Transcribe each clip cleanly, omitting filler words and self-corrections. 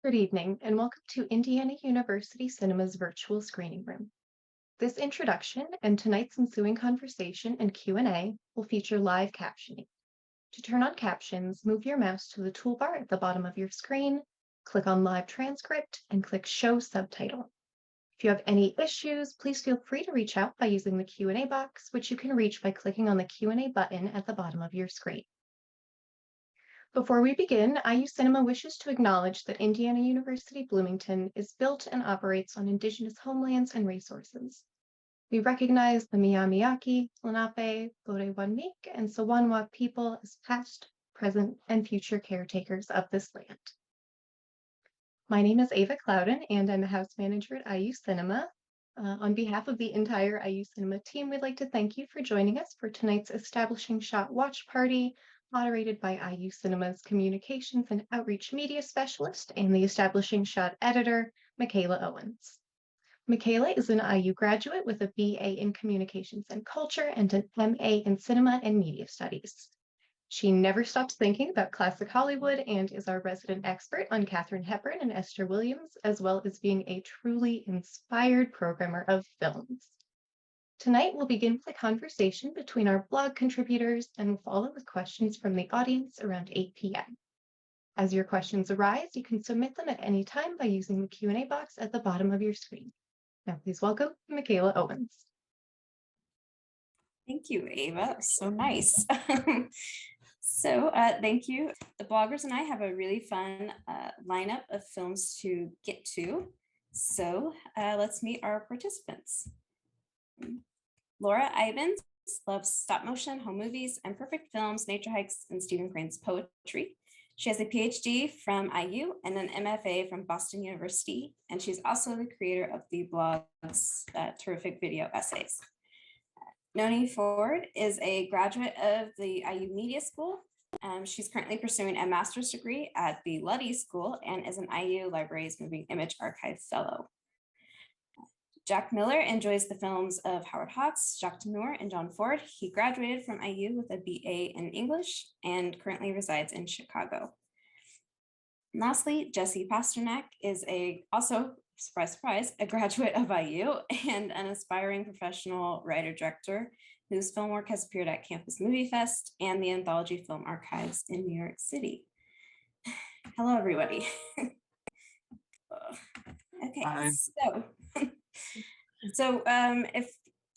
Good evening, and welcome to Indiana University Cinema's virtual screening room. This introduction and tonight's ensuing conversation and Q&A will feature live captioning. To turn on captions, move your mouse to the toolbar at the bottom of your screen, click on Live Transcript, and click Show Subtitle. If you have any issues, please feel free to reach out by using the Q&A box, which you can reach by clicking on the Q&A button at the bottom of your screen. Before we begin, IU Cinema wishes to acknowledge that Indiana University Bloomington is built and operates on Indigenous homelands and resources. We recognize the Miamiaki, Lenape, Bodewanmeek, and Sawanwa people as past, present, and future caretakers of this land. My name is Ava Clouden, and I'm a house manager at IU Cinema. On behalf of the entire IU Cinema team, we'd like to thank you for joining us for tonight's Establishing Shot Watch Party, moderated by IU Cinema's Communications and Outreach Media Specialist and the Establishing Shot editor, Michaela Owens. Michaela is an IU graduate with a BA in Communications and Culture and an MA in Cinema and Media Studies. She never stops thinking about classic Hollywood and is our resident expert on Katharine Hepburn and Esther Williams, as well as being a truly inspired programmer of films. Tonight, we'll begin with a conversation between our blog contributors and we'll follow with questions from the audience around 8 p.m. As your questions arise, you can submit them at any time by using the Q&A box at the bottom of your screen. Now, please welcome Michaela Owens. Thank you, Ava. So nice. Thank you. The bloggers and I have a really fun lineup of films to get to. Let's meet our participants. Laura Ivins loves stop motion, home movies, and perfect films, nature hikes, and Stephen Crane's poetry. She has a PhD from IU and an MFA from Boston University, and she's also the creator of the blog's terrific video essays. Noni Ford is a graduate of the IU Media School. She's currently pursuing a master's degree at the Luddy School and is an IU Library's Moving Image Archive Fellow. Jack Miller enjoys the films of Howard Hawks, Jacques Tourneur, and John Ford. He graduated from IU with a BA in English and currently resides in Chicago. And lastly, Jesse Pasternack is also, surprise, surprise, a graduate of IU and an aspiring professional writer-director whose film work has appeared at Campus Movie Fest and the Anthology Film Archives in New York City. Hello, everybody. Okay, Hi. If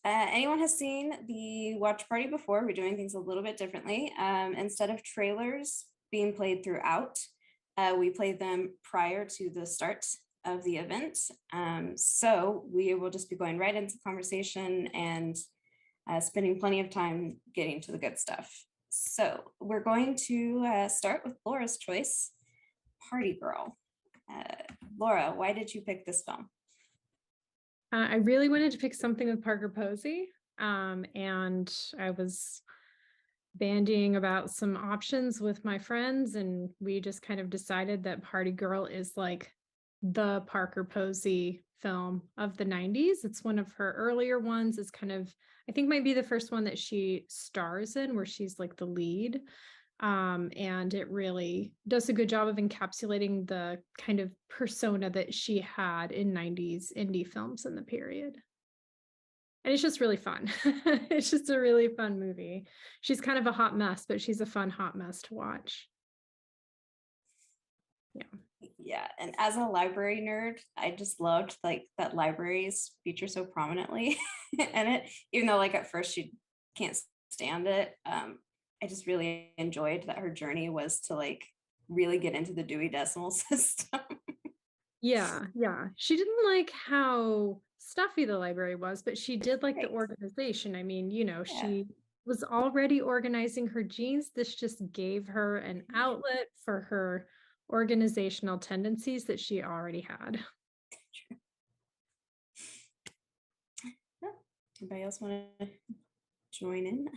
anyone has seen the watch party before, we're doing things a little bit differently. Instead of trailers being played throughout, we play them prior to the start of the event. So we will just be going right into conversation and spending plenty of time getting to the good stuff. So we're going to start with Laura's choice, Party Girl. Laura, why did you pick this film? I really wanted to pick something with Parker Posey, and I was bandying about some options with my friends, and we just kind of decided that Party Girl is like the Parker Posey film of the 90s. It's one of her earlier ones. It's kind of, I think might be the first one that she stars in where she's like the lead. And it really does a good job of encapsulating the kind of persona that she had in 90s indie films in the period. And it's just really fun. It's just a really fun movie. She's kind of a hot mess, but she's a fun hot mess to watch. Yeah, and as a library nerd, I just loved like that libraries feature so prominently in it, even though like at first she can't stand it. I just really enjoyed that her journey was to like really get into the Dewey Decimal System. Yeah. She didn't like how stuffy the library was, but she did like the organization. I mean, she was already organizing her jeans. This just gave her an outlet for her organizational tendencies that she already had. Anybody else want to join in?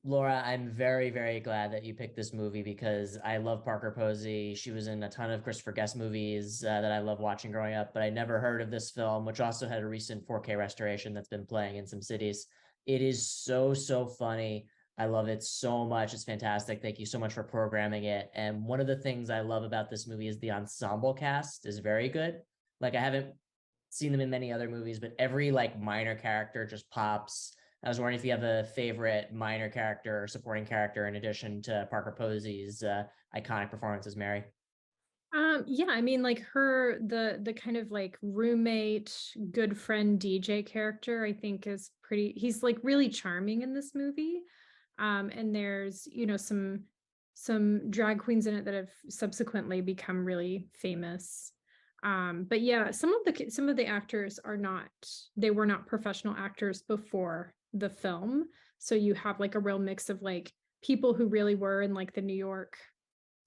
Laura, I'm very, very glad that you picked this movie because I love Parker Posey. She was in a ton of Christopher Guest movies that I love watching growing up, but I never heard of this film, which also had a recent 4K restoration that's been playing in some cities. It is so, so funny. I love it so much. It's fantastic. Thank you so much for programming it. And one of the things I love about this movie is the ensemble cast is very good. Like I haven't seen them in many other movies, but every like minor character just pops. I was wondering if you have a favorite minor character or supporting character in addition to Parker Posey's iconic performance as Mary. Yeah, I mean, like the kind of like roommate, good friend DJ character, I think is pretty, he's like really charming in this movie. And there's, some drag queens in it that have subsequently become really famous. But yeah, some of the actors they were not professional actors before the film. So you have like a real mix of like people who really were in like the New York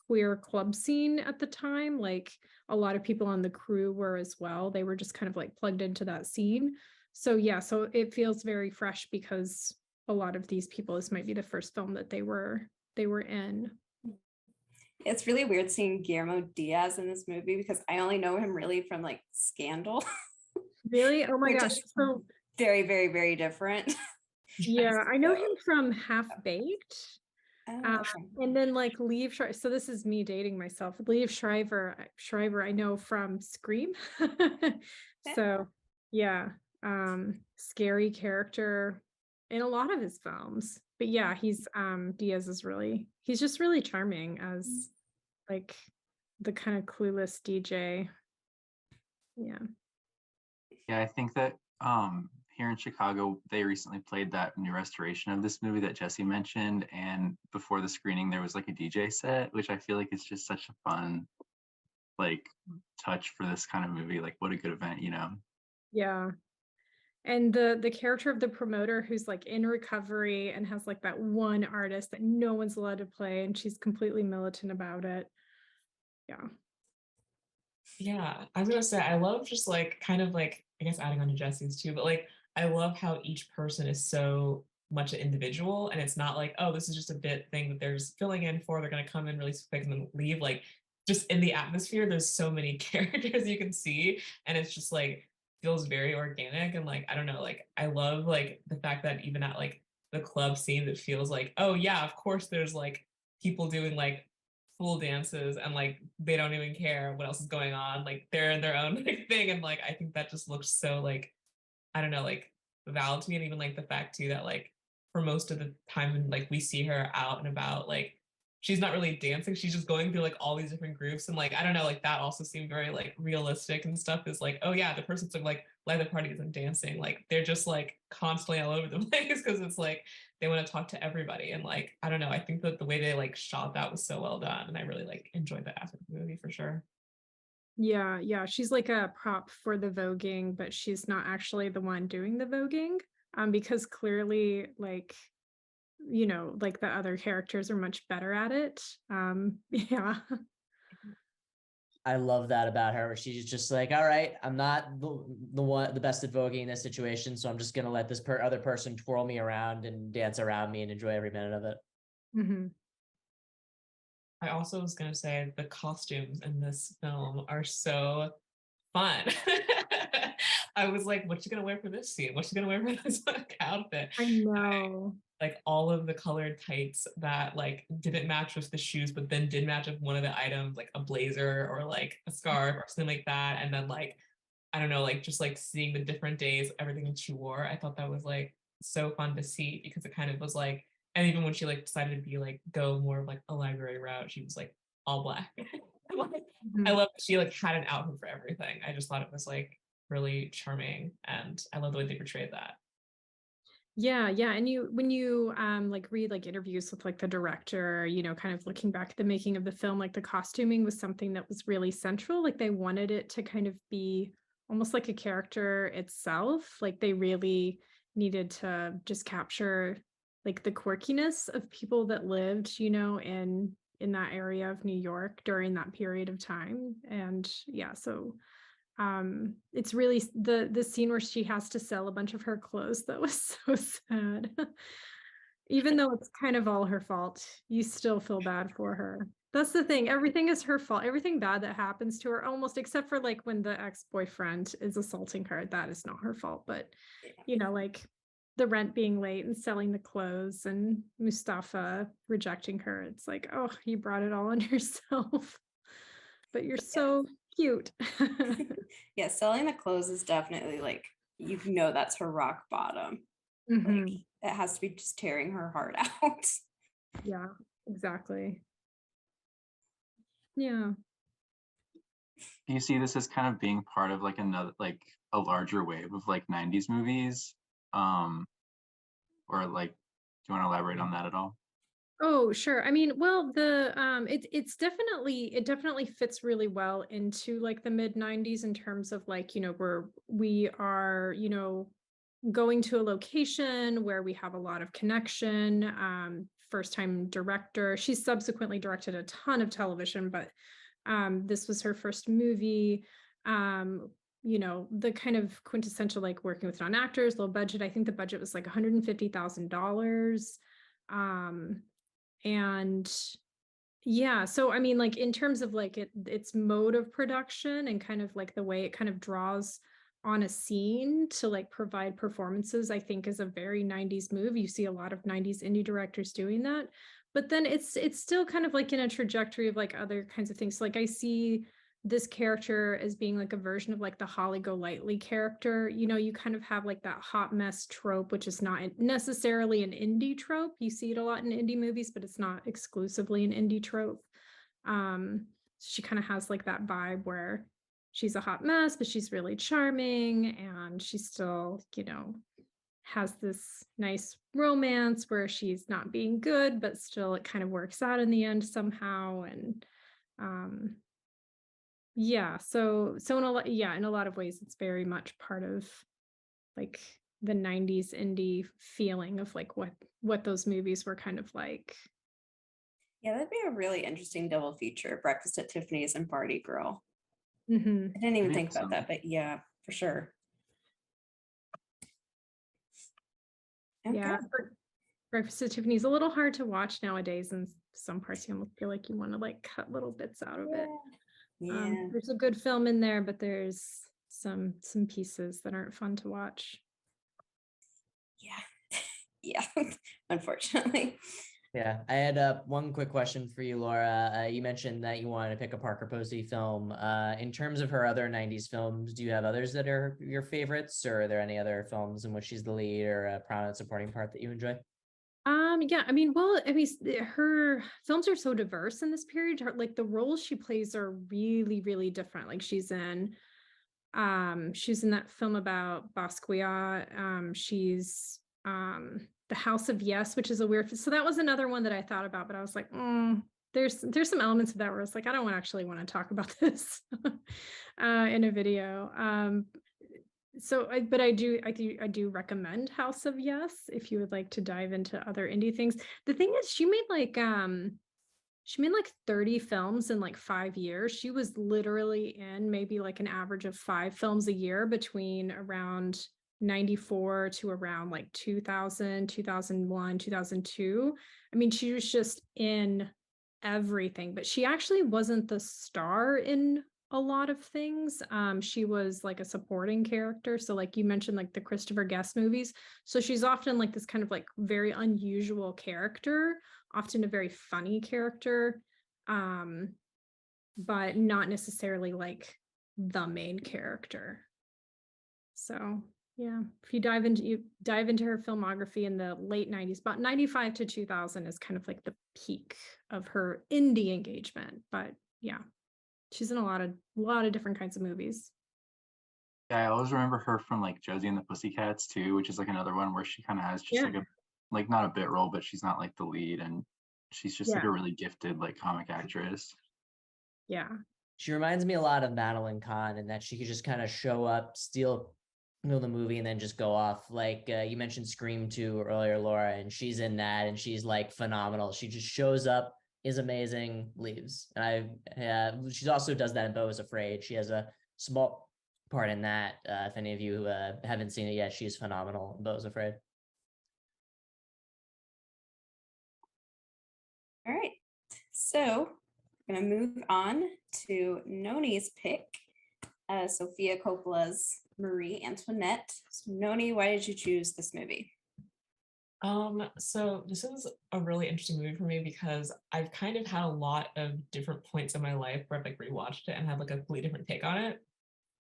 queer club scene at the time. Like a lot of people on the crew were as well. They were just kind of like plugged into that scene. So yeah, so it feels very fresh because a lot of these people, this might be the first film that they were in. It's really weird seeing Guillermo Diaz in this movie because I only know him really from like Scandal. Really? Oh my Which gosh. is So very, very, very different. yeah, I know So- him from Half Baked. Oh, okay. And then like Liev Schreiber, so this is me dating myself. Liev Schreiber, I know from Scream. So yeah, scary character in a lot of his films. But yeah, Diaz is he's just really charming as like the kind of clueless DJ. Yeah. Yeah, I think that here in Chicago, they recently played that new restoration of this movie that Jesse mentioned. And before the screening, there was like a DJ set, which I feel like is just such a fun like touch for this kind of movie. Like what a good event, you know? Yeah. And the character of the promoter who's like in recovery and has like that one artist that no one's allowed to play, and she's completely militant about it. Yeah. Yeah, I was gonna say I love just like kind of like I guess adding on to Jesse's too, but like I love how each person is so much an individual and it's not like, oh, this is just a bit thing that they're just filling in for. They're gonna come in really quick and then leave. Like just in the atmosphere, there's so many characters you can see, and it's just like feels very organic and like I don't know, like I love like the fact that even at like the club scene, it feels like, oh yeah, of course there's like people doing like full dances and like they don't even care what else is going on, like they're in their own like, thing, and like I think that just looks so like I don't know, like valid to me. And even like the fact too that like for most of the time when like we see her out and about, like she's not really dancing, she's just going through like all these different groups, and like I don't know, like that also seemed very like realistic and stuff. Is like, oh yeah, the person's like light the party isn't dancing, like they're just like constantly all over the place because it's like they want to talk to everybody. And like I don't know, I think that the way they like shot that was so well done, and I really like enjoyed that aspect of the movie for sure. Yeah, she's like a prop for the voguing, but she's not actually the one doing the voguing. Because clearly like like the other characters are much better at it. Yeah. I love that about her. She's just like, all right, I'm not the best at voguing in this situation, so I'm just gonna let this other person twirl me around and dance around me and enjoy every minute of it. Mm-hmm. I also was gonna say the costumes in this film are so fun. I was like, what's she gonna wear for this scene? What's she gonna wear for this outfit? I know. Like all of the colored tights that like didn't match with the shoes, but then did match with one of the items, like a blazer or like a scarf or something like that. And then like, I don't know, like just like seeing the different days, everything that she wore, I thought that was like so fun to see because it kind of was like, and even when she like decided to be like go more of like a library route, she was like all black. Like, I love that she like had an outfit for everything. I just thought it was like really charming, and I love the way they portrayed that. Yeah, and when you like read like interviews with like the director, kind of looking back at the making of the film, like the costuming was something that was really central. Like they wanted it to kind of be almost like a character itself. Like they really needed to just capture like the quirkiness of people that lived, in that area of New York during that period of time. And yeah, so it's really the scene where she has to sell a bunch of her clothes that was so sad. Even though it's kind of all her fault, you still feel bad for her. That's the thing, everything is her fault. Everything bad that happens to her, almost, except for like when the ex-boyfriend is assaulting her, that is not her fault. But like the rent being late and selling the clothes and Mustafa rejecting her. It's like, oh, you brought it all on yourself, but you're so cute. Yeah, selling the clothes is definitely like, that's her rock bottom. Like, Mhm. it has to be just tearing her heart out. Yeah, exactly. Yeah. Do you see this as kind of being part of like another, like a larger wave of like 90s movies? Or like, do you want to elaborate on that at all? Oh, sure. I mean, well, it definitely fits really well into like the mid 90s in terms of like, we are, going to a location where we have a lot of connection. First time director. She's subsequently directed a ton of television, but this was her first movie. The kind of quintessential like working with non-actors, low budget. I think the budget was like $150,000. And yeah, so I mean, like in terms of like its mode of production and kind of like the way it kind of draws on a scene to like provide performances, I think is a very 90s move. You see a lot of 90s indie directors doing that. But then it's still kind of like in a trajectory of like other kinds of things. Like I see this character as being like a version of like the Holly Golightly character. You kind of have like that hot mess trope, which is not necessarily an indie trope. You see it a lot in indie movies, but it's not exclusively an indie trope. She kind of has like that vibe where she's a hot mess, but she's really charming, and she still, has this nice romance where she's not being good, but still it kind of works out in the end somehow. And yeah, so in a lot of ways, it's very much part of like the 90s indie feeling of like what those movies were kind of like. Yeah, that'd be a really interesting double feature, Breakfast at Tiffany's and Party Girl. Mhm. I didn't even Maybe think about that, but yeah, for sure. Okay. Yeah, Breakfast at Tiffany's a little hard to watch nowadays, and some parts you almost feel like you want to like cut little bits out of it. Yeah. There's a good film in there, but there's some pieces that aren't fun to watch. Yeah. Yeah. Unfortunately. Yeah, I had one quick question for you, Laura. You mentioned that you wanted to pick a Parker Posey film. In terms of her other 90s films, do you have others that are your favorites, or are there any other films in which she's the lead or a prominent supporting part that you enjoy? Yeah, I mean, her films are so diverse in this period. Like the roles she plays are really, really different. Like she's in that film about Basquiat. She's The House of Yes, which is a weird. So that was another one that I thought about, but I was like, there's some elements of that where it's like I don't actually want to talk about this in a video. But I do recommend House of Yes if you would like to dive into other indie things. The thing is, she made like 30 films in like 5 years. She was literally in maybe like an average of 5 films a year between around 94 to around like 2000, 2001, 2002. I mean, she was just in everything, but she actually wasn't the star in a lot of things. She was like a supporting character. So like you mentioned, like the Christopher Guest movies. So she's often like this kind of like very unusual character, often a very funny character, but not necessarily like the main character. So yeah, if you dive into her filmography in the late 90s, about 95 to 2000 is kind of like the peak of her indie engagement. But yeah, she's in a lot of different kinds of movies. Yeah, I always remember her from like Josie and the Pussycats too, which is like another one where she kind of has just Yeah. like a, like not a bit role, but she's not like the lead, and she's just like Yeah. a really gifted like comic actress. Yeah. She reminds me a lot of Madeline Kahn in that she could just kind of show up, steal the movie, and then just go off. Like you mentioned Scream 2 earlier, Laura, and she's in that, and she's like phenomenal. She just shows up, is amazing, leaves. And she also does that in Beau is Afraid. She has a small part in that. If any of you haven't seen it yet, she's phenomenal in Beau is Afraid. All right. So I'm going to move on to Noni's pick, Sofia Coppola's Marie Antoinette. So Noni, why did you choose this movie? So this is a really interesting movie for me because I've kind of had a lot of different points in my life where I've like rewatched it and had like a completely different take on it.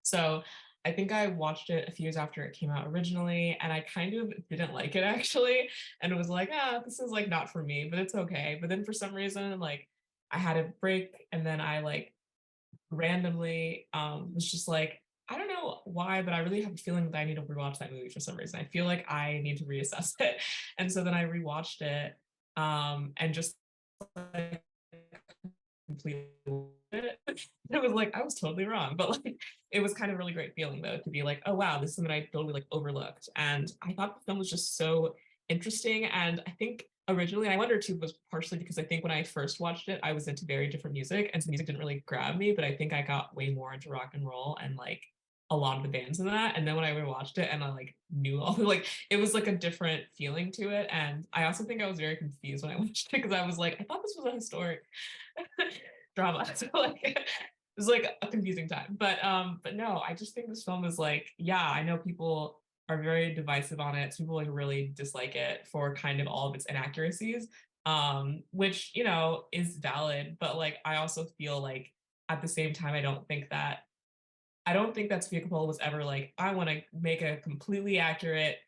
So I think I watched it a few years after it came out originally, and I kind of didn't like it actually, and it was like, this is like not for me, but it's okay. But then for some reason, like I had a break, and then I like randomly was just like, I don't know why, but I really have a feeling that I need to rewatch that movie for some reason. I feel like I need to reassess it. And so then I rewatched it and just like completely it. It was like I was totally wrong, but like it was kind of a really great feeling though to be like, oh wow, this is something I totally like overlooked. And I thought the film was just so interesting. And I think originally, I wonder too, was partially because I think when I first watched it, I was into very different music, and so music didn't really grab me. But I think I got way more into rock and roll and like a lot of the bands in that. And then when I rewatched it and I like knew all the like it was like a different feeling to it. And I also think I was very confused when I watched it because I was like, I thought this was a historic drama. So like it was like a confusing time. But no, I just think this film is like, yeah, I know people are very divisive on it. So people like really dislike it for kind of all of its inaccuracies, which you know is valid. But like I also feel like at the same time, I don't think that Sofia Coppola was ever like, I want to make a completely accurate,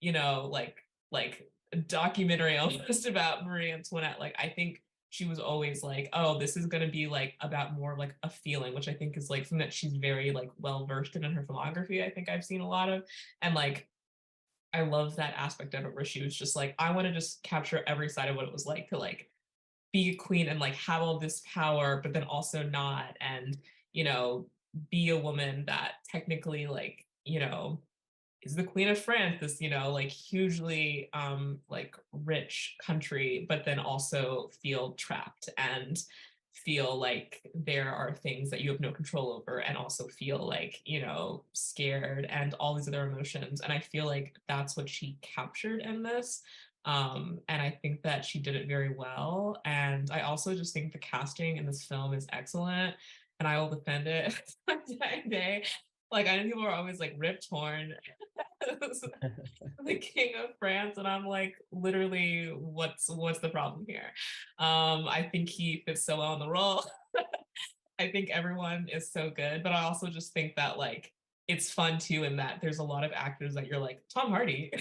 you know, like a documentary almost about Marie Antoinette. Like I think she was always like, oh, this is gonna be like about more like a feeling, which I think is like something that she's very like well versed in her filmography. I think I've seen a lot of, and like I love that aspect of it where she was just like, I want to just capture every side of what it was like to like be a queen and like have all this power, but then also not, and you know, be a woman that technically like, you know, is the queen of France, this, you know, like hugely like rich country, but then also feel trapped and feel like there are things that you have no control over, and also feel like, you know, scared and all these other emotions. And I feel like that's what she captured in this. And I think that she did it very well. And I also just think the casting in this film is excellent. And I will defend it day. Like I know people are always like Rip Torn, the king of France, and I'm like, literally, what's the problem here? I think he fits so well in the role. I think everyone is so good, but I also just think that like it's fun too in that there's a lot of actors that you're like Tom Hardy,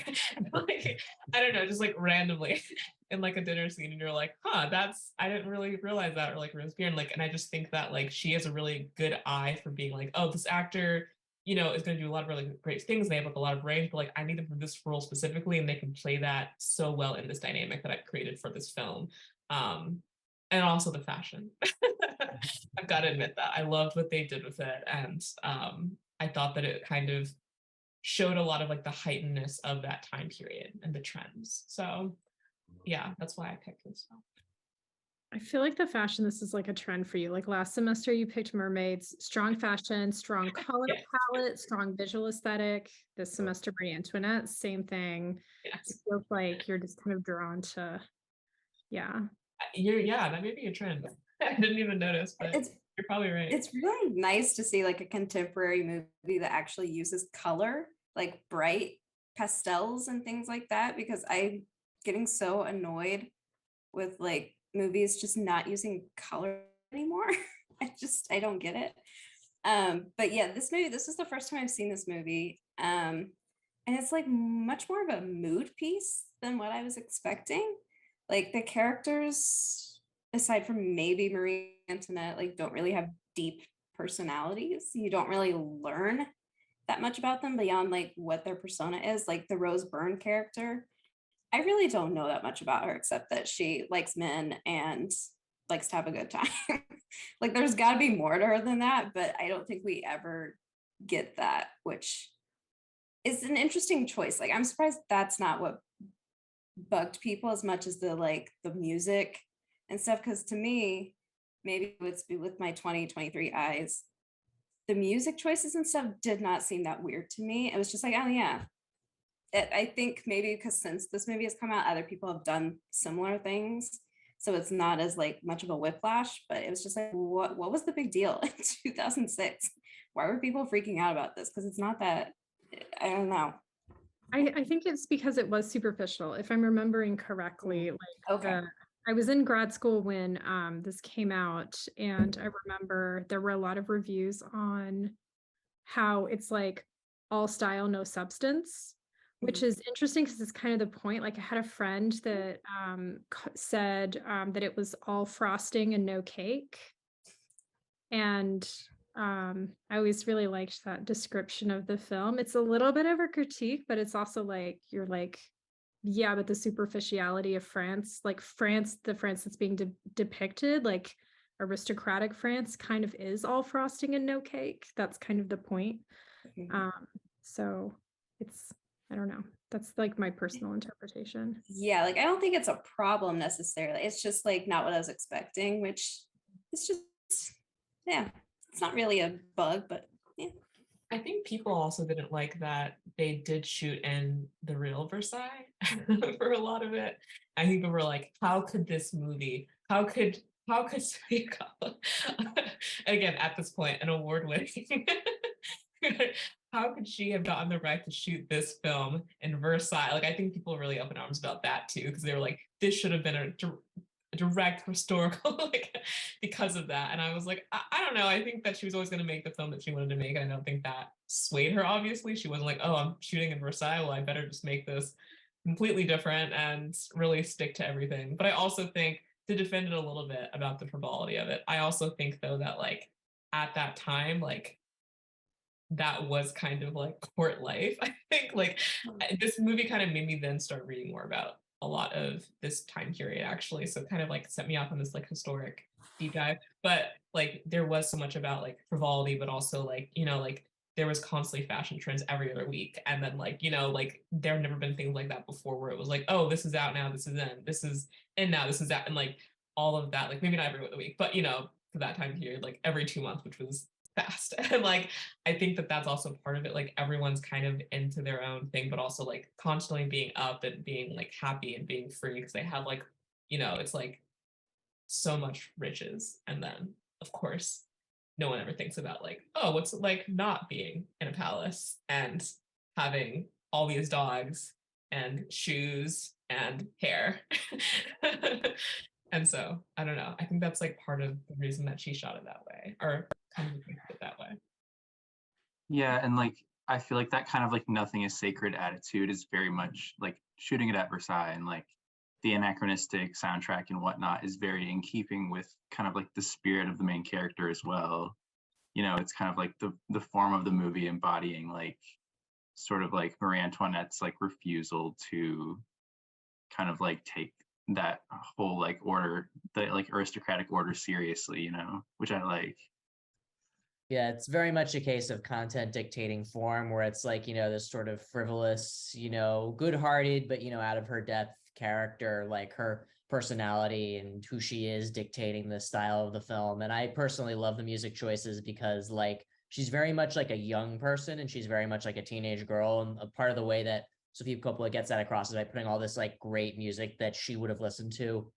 like I don't know, just like randomly in like a dinner scene, and you're like, huh, that's I didn't really realize that, or like Rose Byrne, like, and I just think that like she has a really good eye for being like, oh, this actor, you know, is going to do a lot of really great things. They have like a lot of range, but like I need them for this role specifically, and they can play that so well in this dynamic that I've created for this film. Um, and also the fashion. I've got to admit that I loved what they did with it, and I thought that it kind of showed a lot of like the heightenedness of that time period and the trends. So yeah, that's why I picked this film. I feel like the fashion, this is like a trend for you. Like last semester, you picked mermaids, strong fashion, strong color Yeah. palette, strong visual aesthetic. This semester, Marie Antoinette, same thing. Yes. It feels like you're just kind of drawn to, yeah. Yeah, that may be a trend. I didn't even notice, but It's you're probably right. it's really nice to see like a contemporary movie that actually uses color, like bright pastels and things like that, because I'm getting so annoyed with like movies just not using color anymore. I don't get it. But yeah, this is the first time I've seen this movie. And it's like much more of a mood piece than what I was expecting. Like the characters, aside from maybe Marie Antoinette, like don't really have deep personalities. You don't really learn that much about them beyond like what their persona is. Like the Rose Byrne character, I really don't know that much about her except that she likes men and likes to have a good time. Like there's got to be more to her than that, but I don't think we ever get that, which is an interesting choice. Like I'm surprised that's not what bugged people as much as the music and stuff, because to me, maybe it's with my 2023 eyes, the music choices and stuff did not seem that weird to me. It was just like, oh yeah. I think maybe because since this movie has come out, other people have done similar things, so it's not as like much of a whiplash. But it was just like, what was the big deal in 2006? Why were people freaking out about this? Because it's not that, I don't know. I think it's because it was superficial. If I'm remembering correctly, like Okay. I was in grad school when this came out, and I remember there were a lot of reviews on how it's like all style, no substance, which is interesting because it's kind of the point. Like I had a friend that said that it was all frosting and no cake. And I always really liked that description of the film. It's a little bit of a critique, but it's also like you're like, yeah, but the superficiality of France, like France, the France that's being depicted, like aristocratic France, kind of is all frosting and no cake. That's kind of the point. So it's, I don't know. That's like my personal interpretation. Yeah, like I don't think it's a problem necessarily. It's just like not what I was expecting, which it's just, yeah, it's not really a bug, but yeah. I think people also didn't like that they did shoot in the real Versailles for a lot of it. I think people were like, how could this movie, how could Sofia Coppola, again, at this point, an award-winning, how could she have gotten the right to shoot this film in Versailles? Like, I think people were really up in arms about that too, because they were like, this should have been a direct historical, like, because of that. And I was like, I don't know. I think that she was always going to make the film that she wanted to make. I don't think that swayed her, obviously. She wasn't like, oh, I'm shooting in Versailles. Well, I better just make this completely different and really stick to everything. But I also think, to defend it a little bit about the frivolity of it, I also think, though, that like at that time, like that was kind of like court life. I think like this movie kind of made me then start reading more about a lot of this time period, actually. So it kind of like set me off on this like historic deep dive. But like there was so much about like frivolity, but also like, you know, like there was constantly fashion trends every other week. And then like, you know, like there have never been things like that before where it was like, oh, this is out now, this is in, this is in now, this is out. And like all of that, like maybe not every other week, but you know, for that time period, like every 2 months, which was fast. And like I think that that's also part of it. Like everyone's kind of into their own thing, but also like constantly being up and being like happy and being free because they have like, you know, it's like so much riches. And then of course, no one ever thinks about like, oh, what's it like not being in a palace and having all these dogs and shoes and hair. And so I don't know. I think that's like part of the reason that she shot it that way, or kind of depicted it that way. Yeah, and like I feel like that kind of like nothing is sacred attitude is very much like shooting it at Versailles, and like the anachronistic soundtrack and whatnot is very in keeping with kind of like the spirit of the main character as well. You know, it's kind of like the form of the movie embodying like sort of like Marie Antoinette's like refusal to kind of like take that whole like order, the like aristocratic order seriously, you know, which I like. Yeah, it's very much a case of content dictating form, where it's like, you know, this sort of frivolous, you know, good-hearted, but, you know, out of her depth character, like her personality and who she is dictating the style of the film. And I personally love the music choices because like she's very much like a young person and she's very much like a teenage girl. And a part of the way that Sofia Coppola gets that across is by putting all this like great music that she would have listened to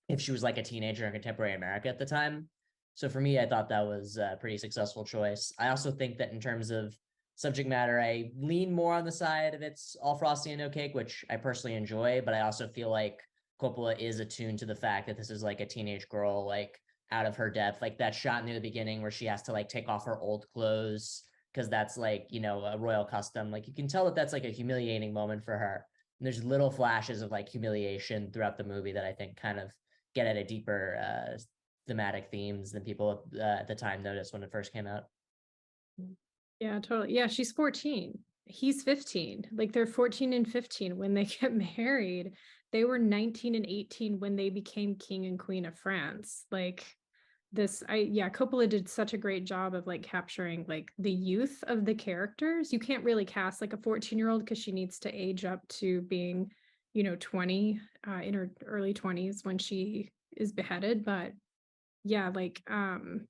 if she was like a teenager in contemporary America at the time. So for me, I thought that was a pretty successful choice. I also think that in terms of subject matter, I lean more on the side of it's all frosty and no cake, which I personally enjoy, but I also feel like Coppola is attuned to the fact that this is like a teenage girl, like out of her depth, like that shot near the beginning where she has to like take off her old clothes because that's like, you know, a royal custom. Like you can tell that that's like a humiliating moment for her. And there's little flashes of like humiliation throughout the movie that I think kind of get at a deeper thematic themes than people at the time noticed when it first came out. Yeah, totally. Yeah, she's 14. He's 15. Like they're 14 and 15 when they get married. They were 19 and 18 when they became king and queen of France. Like Coppola did such a great job of like capturing like the youth of the characters. You can't really cast like a 14-year-old because she needs to age up to being, you know, 20 in her early 20s when she is beheaded. But yeah, like I'm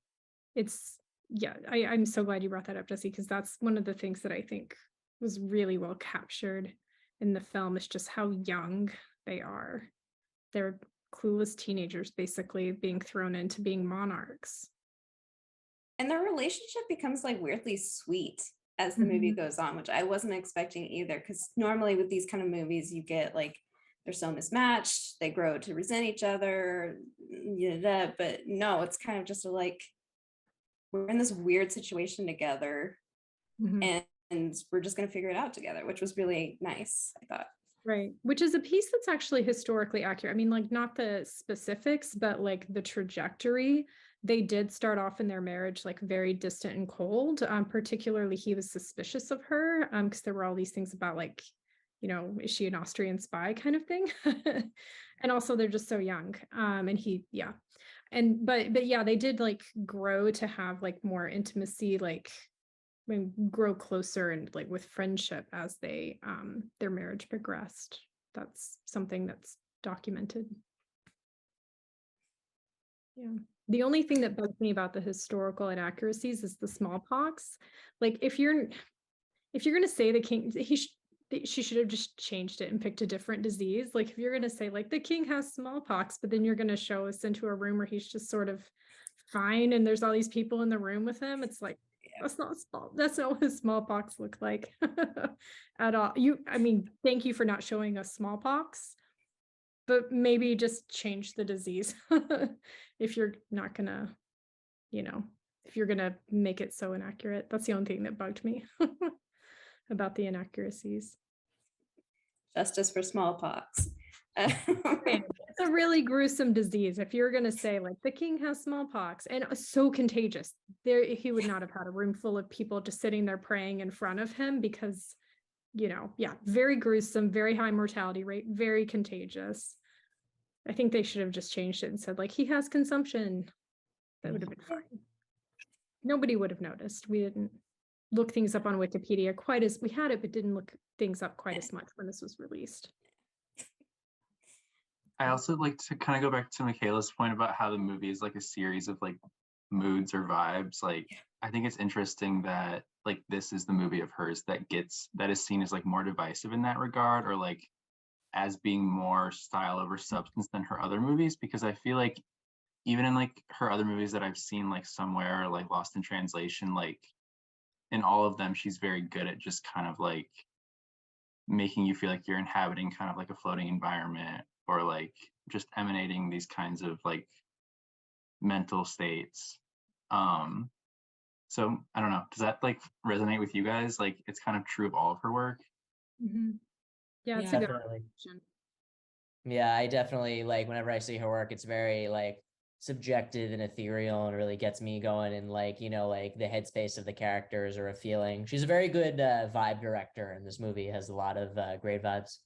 so glad you brought that up, Jesse, because that's one of the things that I think was really well captured in the film is just how young they are. They're clueless teenagers basically being thrown into being monarchs. And their relationship becomes like weirdly sweet. as the movie goes on, which I wasn't expecting either, because normally with these kind of movies you get like they're so mismatched, they grow to resent each other, but no, it's kind of just like we're in this weird situation together, and we're just going to figure it out together, which was really nice, I thought. Right. Which is a piece that's actually historically accurate. I mean, like not the specifics, but like the trajectory. They did start off in their marriage like very distant and cold. Particularly he was suspicious of her because there were all these things about like, you know, is she an Austrian spy kind of thing? And also they're just so young. And he, yeah. And but yeah, they did like grow to have like more intimacy, like grow closer and like with friendship as they their marriage progressed. That's something that's documented. Yeah. The only thing that bugs me about the historical inaccuracies is the smallpox. Like if you're going to say the king, she should have just changed it and picked a different disease. Like if you're going to say like the king has smallpox, but then you're going to show us into a room where he's just sort of fine and there's all these people in the room with him, it's like that's not what smallpox looked like at all. I mean, thank you for not showing us smallpox, but maybe just change the disease if you're not gonna, you know, if you're gonna make it so inaccurate. That's the only thing that bugged me about the inaccuracies. Justice for smallpox. It's a really gruesome disease. If you're going to say like the king has smallpox and so contagious, there he would not have had a room full of people just sitting there praying in front of him because, you know, yeah, very gruesome, very high mortality rate, very contagious. I think they should have just changed it and said like he has consumption. That would have been fine. Nobody would have noticed. We didn't look things up on Wikipedia quite as we had it, but didn't look things up quite as much when this was released. I also like to kind of go back to Michaela's point about how the movie is like a series of like moods or vibes. Like I think it's interesting that like this is the movie of hers that is seen as like more divisive in that regard, or like as being more style over substance than her other movies, because I feel like even in like her other movies that I've seen, like Somewhere or like Lost in Translation, like in all of them she's very good at just kind of like making you feel like you're inhabiting kind of like a floating environment, or like just emanating these kinds of like mental states. So I don't know, does that like resonate with you guys? Like it's kind of true of all of her work. Yeah, it's Yeah, a good definitely. option. Yeah, I definitely like whenever I see her work, it's very like subjective and ethereal and really gets me going in like, you know, like the headspace of the characters or a feeling. She's a very good vibe director, and this movie has a lot of great vibes.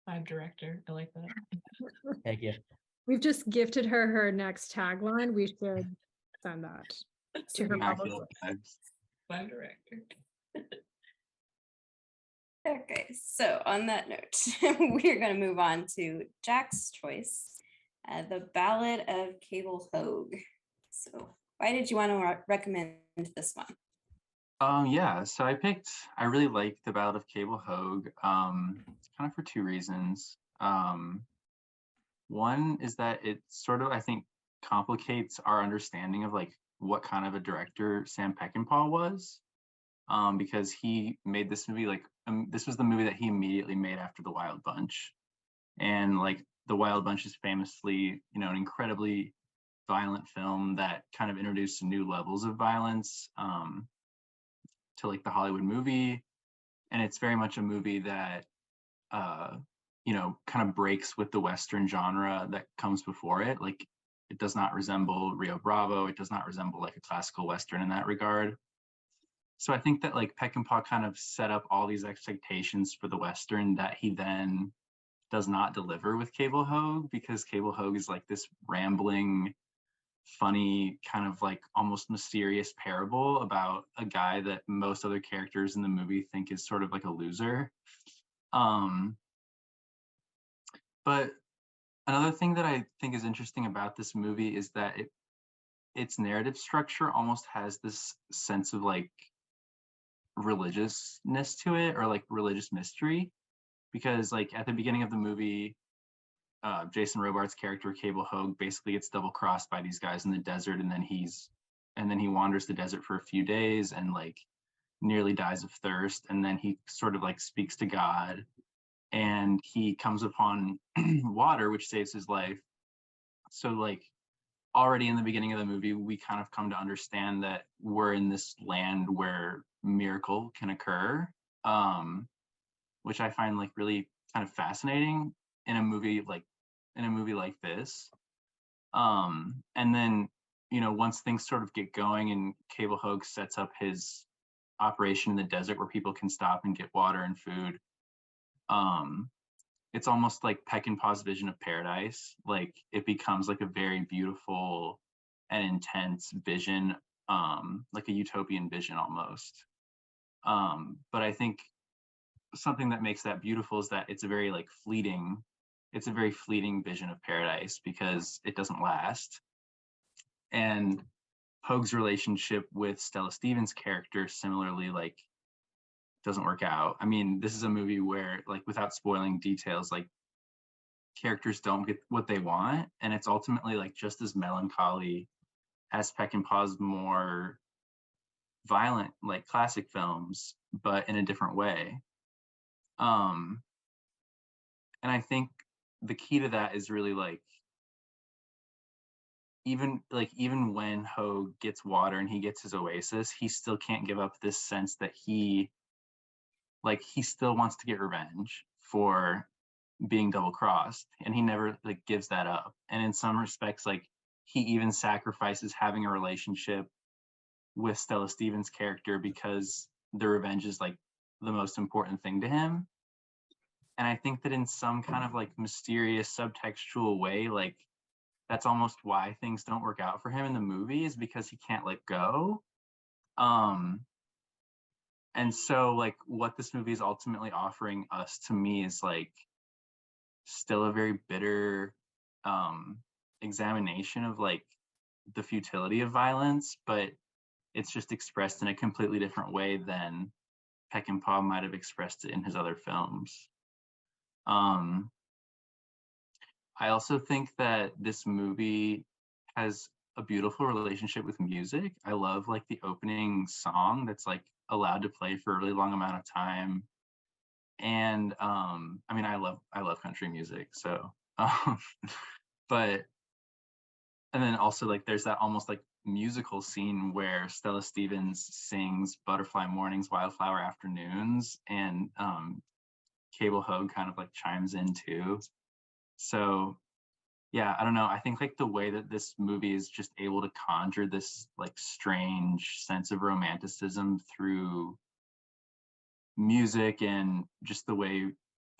Vibe director. I like that. Thank you. We've just gifted her next tagline. We should send that to her Immaculate publicist. vibes. Vibe director. Okay, so on that note, we're going to move on to Jack's choice, The Ballad of Cable Hogue. So why did you want to recommend this one? Yeah, so I really like The Ballad of Cable Hogue, kind of for two reasons. One is that it sort of, I think, complicates our understanding of like what kind of a director Sam Peckinpah was, because he made this movie like this was the movie that he immediately made after The Wild Bunch, and like The Wild Bunch is famously, you know, an incredibly violent film that kind of introduced new levels of violence to like the Hollywood movie, and it's very much a movie that you know, kind of breaks with the Western genre that comes before it. Like it does not resemble Rio Bravo. It does not resemble like a classical Western in that regard. So I think that like Peckinpah kind of set up all these expectations for the Western that he then does not deliver with Cable Hogue, because Cable Hogue is like this rambling, funny, kind of like almost mysterious parable about a guy that most other characters in the movie think is sort of like a loser. But another thing that I think is interesting about this movie is that its narrative structure almost has this sense of like religiousness to it, or like religious mystery, because like at the beginning of the movie, Jason Robards' character Cable Hogue basically gets double crossed by these guys in the desert, and then he wanders the desert for a few days, and like nearly dies of thirst, and then he sort of like speaks to God, and he comes upon water, which saves his life. So like already in the beginning of the movie, we kind of come to understand that we're in this land where miracle can occur, which I find like really kind of fascinating in a movie like this. And then, you know, once things sort of get going and Cable Hogue sets up his operation in the desert where people can stop and get water and food, it's almost like Peckinpah's vision of paradise. Like it becomes like a very beautiful and intense vision, like a utopian vision almost. But I think something that makes that beautiful is that it's a very fleeting vision of paradise because it doesn't last. And Hogue's relationship with Stella Stevens' character similarly doesn't work out. I mean, this is a movie where, without spoiling details, characters don't get what they want, and it's ultimately just as melancholy as Peckinpah's more violent classic films, but in a different way. And I think the key to that is really even when Hogue gets water and he gets his oasis, he still can't give up this sense that he still wants to get revenge for being double crossed, and he never gives that up. And in some respects, he even sacrifices having a relationship with Stella Stevens' character because the revenge is the most important thing to him. And I think that in some kind of mysterious subtextual way, that's almost why things don't work out for him in the movie, is because he can't let go. And so what this movie is ultimately offering us, to me, is still a very bitter examination of the futility of violence, but it's just expressed in a completely different way than Peckinpah might have expressed it in his other films. I also think that this movie has a beautiful relationship with music. I love the opening song that's allowed to play for a really long amount of time. And I mean, I love country music, so but and then also there's that almost musical scene where Stella Stevens sings Butterfly Mornings, Wildflower Afternoons, and Cable Hogue kind of chimes in too. So yeah, I don't know, I think the way that this movie is just able to conjure this strange sense of romanticism through music and just the way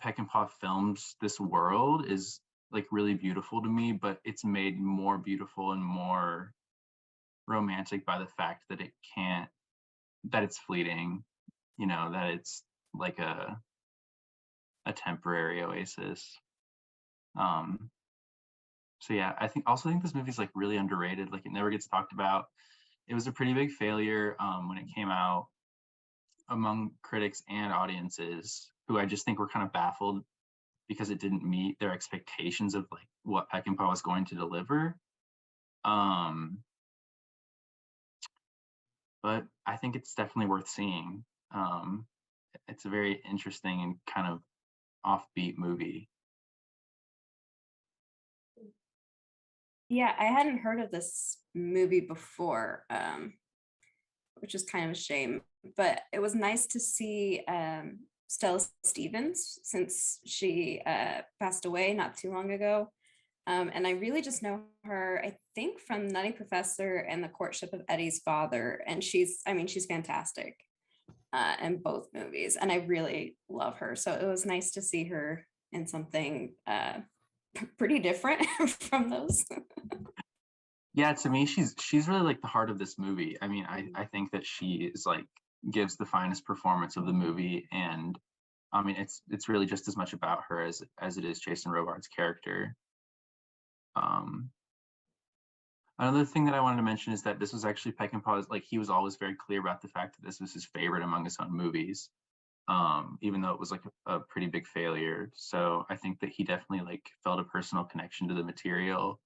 Peckinpah films this world is really beautiful to me, but it's made more beautiful and more romantic by the fact that it's fleeting, that it's a temporary oasis. So yeah, I think this movie's really underrated. It never gets talked about. It was a pretty big failure when it came out, among critics and audiences, who I just think were kind of baffled because it didn't meet their expectations of what Peckinpah was going to deliver. But I think it's definitely worth seeing. It's a very interesting and kind of offbeat movie. Yeah, I hadn't heard of this movie before, which is kind of a shame, but it was nice to see Stella Stevens, since she passed away not too long ago. And I really just know her, I think, from Nutty Professor and The Courtship of Eddie's Father. And she's fantastic in both movies. And I really love her. So it was nice to see her in something pretty different from those. Yeah, to me, she's really the heart of this movie. I mean, I think that she is gives the finest performance of the movie, and I mean, it's really just as much about her as it is Jason Robards' character. Another thing that I wanted to mention is that this was actually Peckinpah's, he was always very clear about the fact that this was his favorite among his own movies, even though it was a pretty big failure. So I think that he definitely felt a personal connection to the material.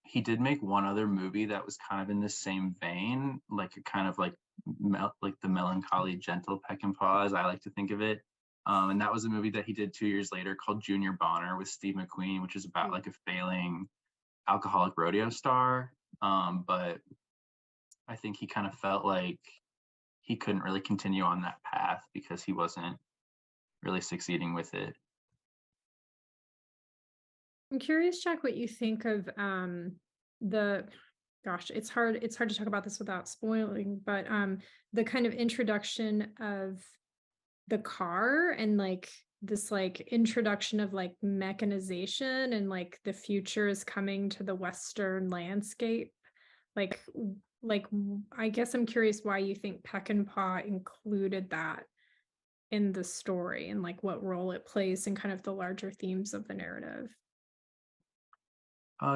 He did make one other movie that was kind of in the same vein, a kind of like the melancholy, gentle Peckinpah, as I like to think of it. And that was a movie that he did 2 years later called Junior Bonner with Steve McQueen, which is about like a failing alcoholic rodeo star. But I think he kind of felt like he couldn't really continue on that path because he wasn't really succeeding with it. I'm curious, Jack, what you think of the gosh, it's hard to talk about this without spoiling, but the kind of introduction of the car and like this like introduction of like mechanization and like the future is coming to the Western landscape. Like I guess I'm curious why you think Peckinpah included that in the story and like what role it plays in kind of the larger themes of the narrative.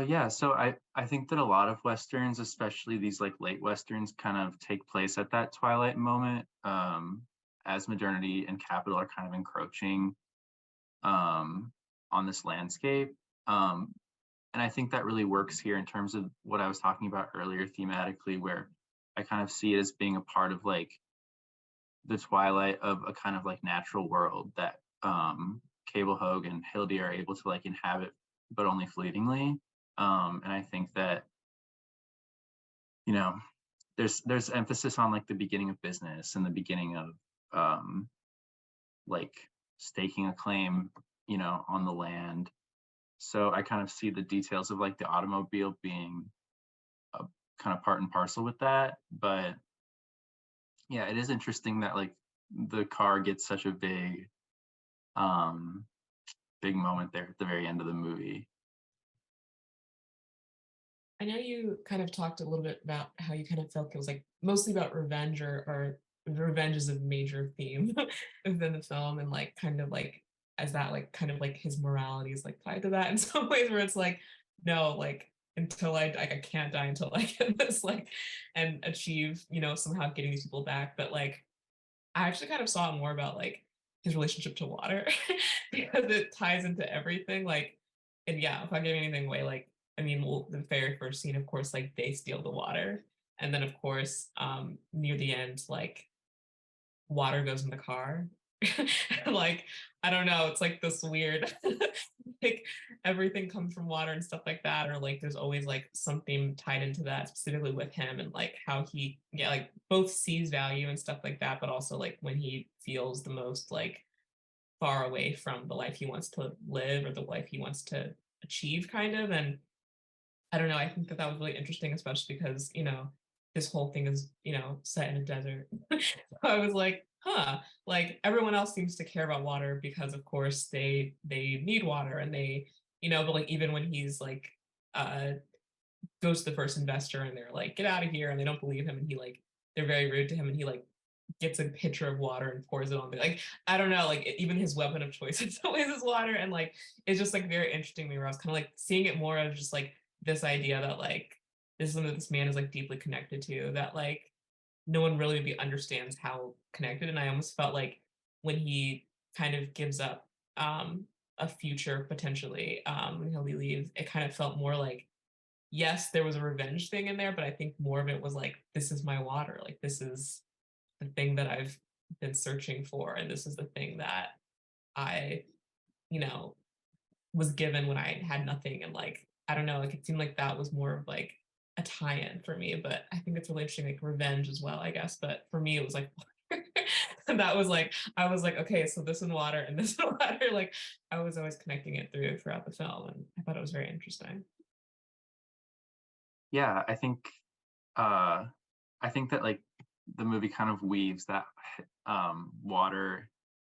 Yeah, so I think that a lot of Westerns, especially these like late Westerns, kind of take place at that twilight moment, as modernity and capital are kind of encroaching on this landscape. And I think that really works here in terms of what I was talking about earlier thematically, where I kind of see it as being a part of like the twilight of a kind of like natural world that Cable Hogue and Hildy are able to like inhabit, but only fleetingly. And I think that, you know, there's emphasis on like the beginning of business and the beginning of like staking a claim, you know, on the land. So I kind of see the details of like the automobile being kind of part and parcel with that. But yeah, it is interesting that like the car gets such a big moment there at the very end of the movie. I know you kind of talked a little bit about how you kind of felt it was like mostly about revenge or revenge is a major theme within the film, and like kind of like as that like kind of like his morality is like tied to that in some ways, where it's like, no, like until I can't die until I get this like and achieve, you know, somehow getting these people back. But like I actually kind of saw it more about like his relationship to water because it ties into everything. Like, and yeah, if I give anything away, like, I mean, well, the very first scene, of course, like they steal the water. And then of course, near the end, like water goes in the car. Like, I don't know, it's like this weird like everything comes from water and stuff like that, or like there's always like something tied into that specifically with him and like how he like both sees value and stuff like that, but also like when he feels the most like far away from the life he wants to live or the life he wants to achieve kind of. And I don't know, I think that that was really interesting, especially because, you know, this whole thing is, you know, set in a desert. So I was like, huh, like everyone else seems to care about water because of course they need water and they, you know, but like even when he's like goes to the first investor and they're like, get out of here, and they don't believe him and he like they're very rude to him and he like gets a pitcher of water and pours it on me. Like, I don't know, like even his weapon of choice in some ways is water. And like it's just like very interesting to me where I was kind of like seeing it more as just like this idea that like this is something that this man is like deeply connected to, that like no one really maybe understands how connected. And I almost felt like when he kind of gives up a future potentially when he'll leave, it kind of felt more like, yes, there was a revenge thing in there, but I think more of it was like, this is my water, like this is the thing that I've been searching for, and this is the thing that I, you know, was given when I had nothing. And like, I don't know, like it seemed like that was more of like a tie-in for me. But I think it's really interesting, like revenge as well, I guess. But for me, it was like and that was like, I was like, okay, so this and water and this and water. Like I was always connecting it throughout the film, and I thought it was very interesting. Yeah, I think that like the movie kind of weaves that water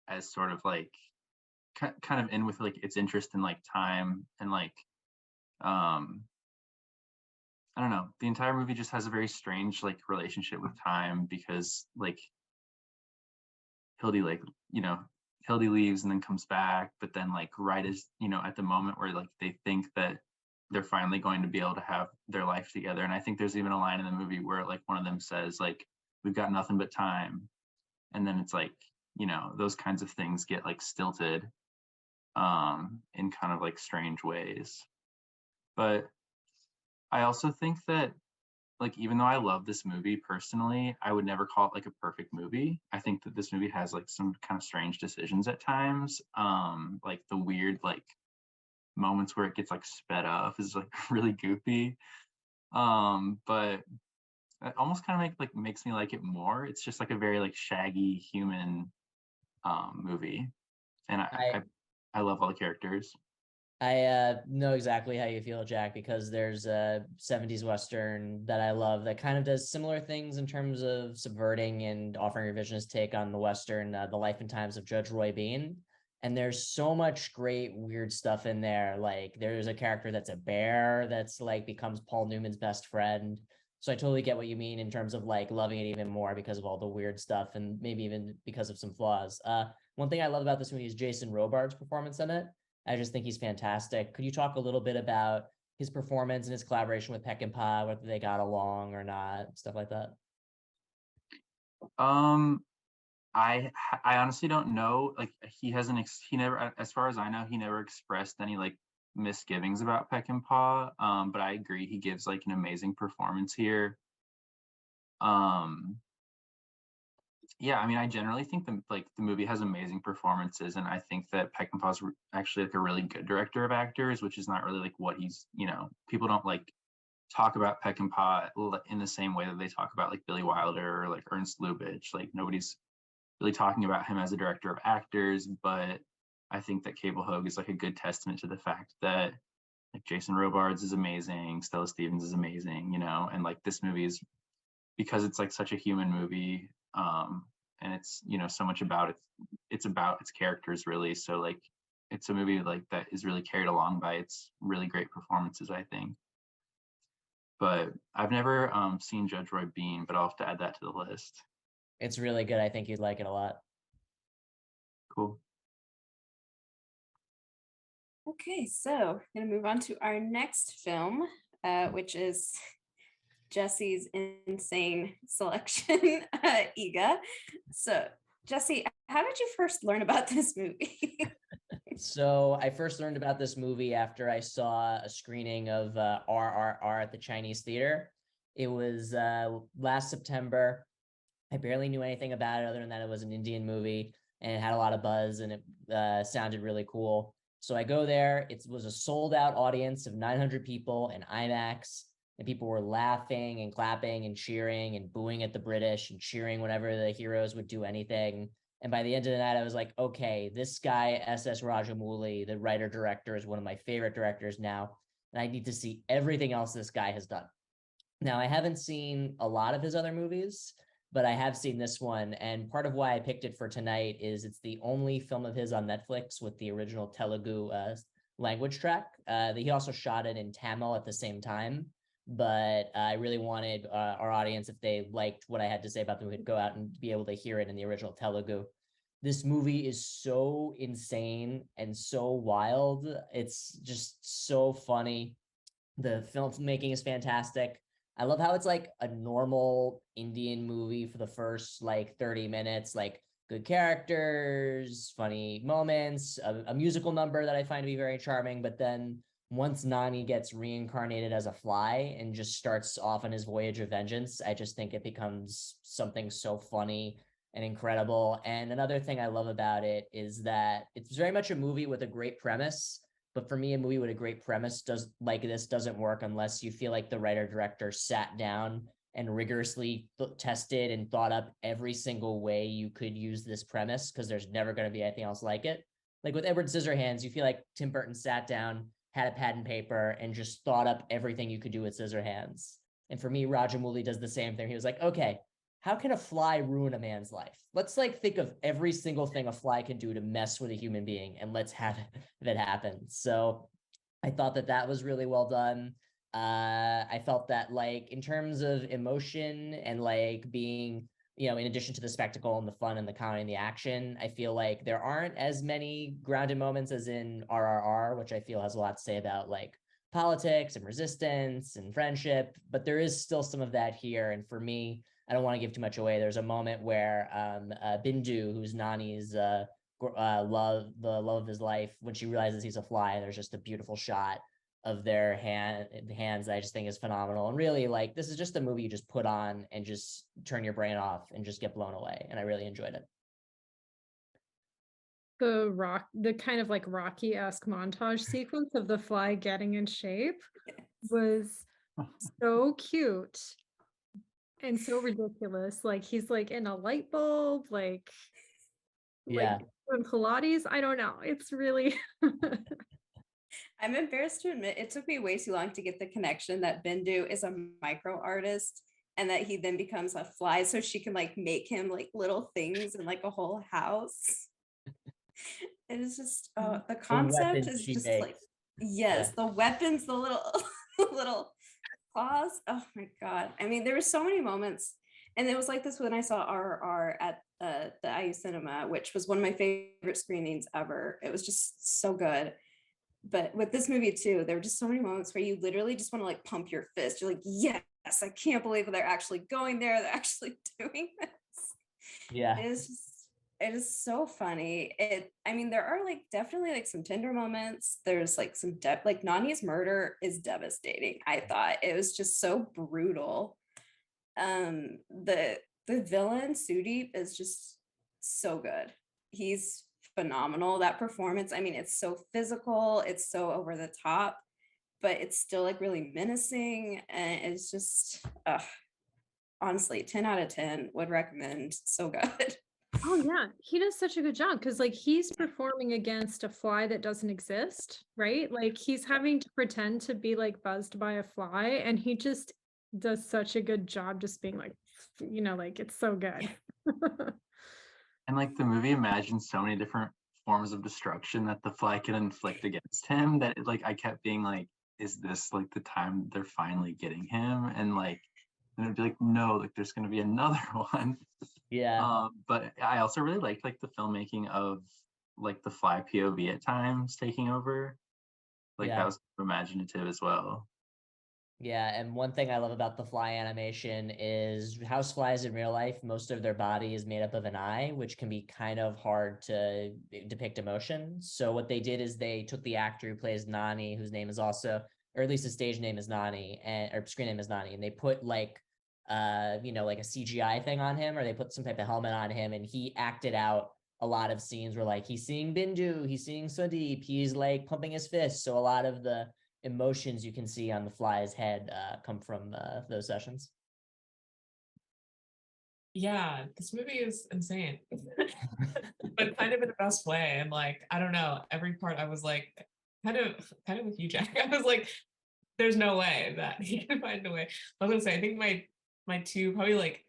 as sort of like kind of in with like its interest in like time and like I don't know, the entire movie just has a very strange like relationship with time, because like Hildy, like, you know, Hildy leaves and then comes back, but then like right as, you know, at the moment where like they think that they're finally going to be able to have their life together. And I think there's even a line in the movie where like one of them says like, we've got nothing but time. And then it's like, you know, those kinds of things get like stilted in kind of like strange ways. But I also think that like, even though I love this movie personally, I would never call it like a perfect movie. I think that this movie has like some kind of strange decisions at times. Like the weird like moments where it gets like sped up is like really goofy. But it almost kind of makes me like it more. It's just like a very like shaggy human movie, and I I love all the characters. I know exactly how you feel, Jack, because there's a 70s Western that I love that kind of does similar things in terms of subverting and offering a revisionist take on the Western, The Life and Times of Judge Roy Bean. And there's so much great, weird stuff in there. Like there's a character that's a bear that's like becomes Paul Newman's best friend. So I totally get what you mean in terms of like loving it even more because of all the weird stuff and maybe even because of some flaws. One thing I love about this movie is Jason Robards' performance in it. I just think he's fantastic. Could you talk a little bit about his performance and his collaboration with Peckinpah, whether they got along or not, stuff like that? Um, I honestly don't know. Like he never, as far as I know, he never expressed any like misgivings about Peckinpah. But I agree, he gives like an amazing performance here. Um, yeah, I mean, I generally think the movie has amazing performances, and I think that Peckinpah's actually like a really good director of actors, which is not really like what he's, people don't like talk about Peckinpah in the same way that they talk about like Billy Wilder or like Ernst Lubitsch. Like nobody's really talking about him as a director of actors, but I think that Cable Hogue is like a good testament to the fact that like Jason Robards is amazing, Stella Stevens is amazing, and like this movie is, because it's like such a human movie, and it's so much about it's about its characters really. So like it's a movie like that is really carried along by its really great performances, I think. But I've never seen Judge Roy Bean, but I'll have to add that to the list. It's really good. I think you'd like it a lot. Cool. Okay, so I'm going to move on to our next film, which is Jesse's insane selection, Iga. So, Jesse, how did you first learn about this movie? So I first learned about this movie after I saw a screening of RRR at the Chinese Theater. It was last September. I barely knew anything about it other than that it was an Indian movie and it had a lot of buzz and it sounded really cool. So I go there. It was a sold out audience of 900 people in IMAX, and people were laughing and clapping and cheering and booing at the British and cheering whenever the heroes would do anything. And by the end of the night, I was like, okay, this guy, S.S. Rajamouli, the writer director, is one of my favorite directors now. And I need to see everything else this guy has done. Now, I haven't seen a lot of his other movies, but I have seen this one. And part of why I picked it for tonight is it's the only film of his on Netflix with the original Telugu language track. He also shot it in Tamil at the same time. But I really wanted our audience, if they liked what I had to say about the movie, to go out and be able to hear it in the original Telugu. This movie is so insane and so wild. It's just so funny. The filmmaking is fantastic. I love how it's like a normal Indian movie for the first like 30 minutes, like good characters, funny moments, a musical number that I find to be very charming. But then once Nani gets reincarnated as a fly and just starts off on his voyage of vengeance, I just think it becomes something so funny and incredible. And another thing I love about it is that it's very much a movie with a great premise. But for me, a movie with a great premise doesn't work unless you feel like the writer director sat down and rigorously tested and thought up every single way you could use this premise, because there's never going to be anything else like it. Like with Edward Scissorhands, you feel like Tim Burton sat down, had a pad and paper, and just thought up everything you could do with Scissorhands. And for me, Rajamouli does the same thing. He was like, okay, how can a fly ruin a man's life? Let's like think of every single thing a fly can do to mess with a human being, and let's have it happen. So I thought that was really well done. I felt that like in terms of emotion and like being, in addition to the spectacle and the fun and the comedy and the action, I feel like there aren't as many grounded moments as in RRR, which I feel has a lot to say about like politics and resistance and friendship, but there is still some of that here. And for me, I don't want to give too much away. There's a moment where Bindu, who's Nani's the love of his life, when she realizes he's a fly, there's just a beautiful shot of their hands that I just think is phenomenal. And really, like, this is just a movie you just put on and just turn your brain off and just get blown away. And I really enjoyed it. The kind of like Rocky-esque montage sequence of the fly getting in shape was so cute and so ridiculous. Like he's like in a light bulb, like Yeah. doing Pilates. I don't know. It's really I'm embarrassed to admit it took me way too long to get the connection that Bindu is a micro artist and that he then becomes a fly so she can like make him like little things in like a whole house. It is just the concept is just makes. like yes, the weapons, the little little claws. Oh my god. I mean, there were so many moments. And it was like this when I saw RRR at the IU Cinema, which was one of my favorite screenings ever. It was just so good. But with this movie too, there were just so many moments where you literally just want to like pump your fist. You're like, yes, I can't believe they're actually going there. They're actually doing this. Yeah. It is so funny. I mean, there are like definitely like some tender moments. There's like some like Nani's murder is devastating. I thought it was just so brutal. The villain Sudeep is just so good. He's phenomenal. That performance, I mean, it's so physical, it's so over the top, but it's still like really menacing, and it's just honestly 10 out of 10 would recommend. So good. oh yeah, he does such a good job because like he's performing against a fly that doesn't exist, right? Like he's having to pretend to be like buzzed by a fly, and he just does such a good job just being like, like it's so good. And like the movie imagines so many different forms of destruction that the fly can inflict against him that like I kept being like, is this like the time they're finally getting him? And like, and it'd be like, no, like there's gonna be another one. Yeah. But I also really liked like the filmmaking of like the fly POV at times taking over. Like Yeah. that was imaginative as well. Yeah, and one thing I love about the fly animation is houseflies in real life, most of their body is made up of an eye, which can be kind of hard to depict emotion. So what they did is they took the actor who plays Nani, whose name is also, or at least his stage name is Nani, and or screen name is Nani, and they put like like a CGI thing on him, or they put some type of helmet on him, and he acted out a lot of scenes where like he's seeing Bindu, he's seeing Sudeep, he's like pumping his fist. So a lot of the emotions you can see on the fly's head come from those sessions. Yeah, this movie is insane, but kind of in the best way. And like, I don't know, every part I was like, kind of with you, Jack. I was like, there's no way that he can find a way. I was gonna say, I think my two probably like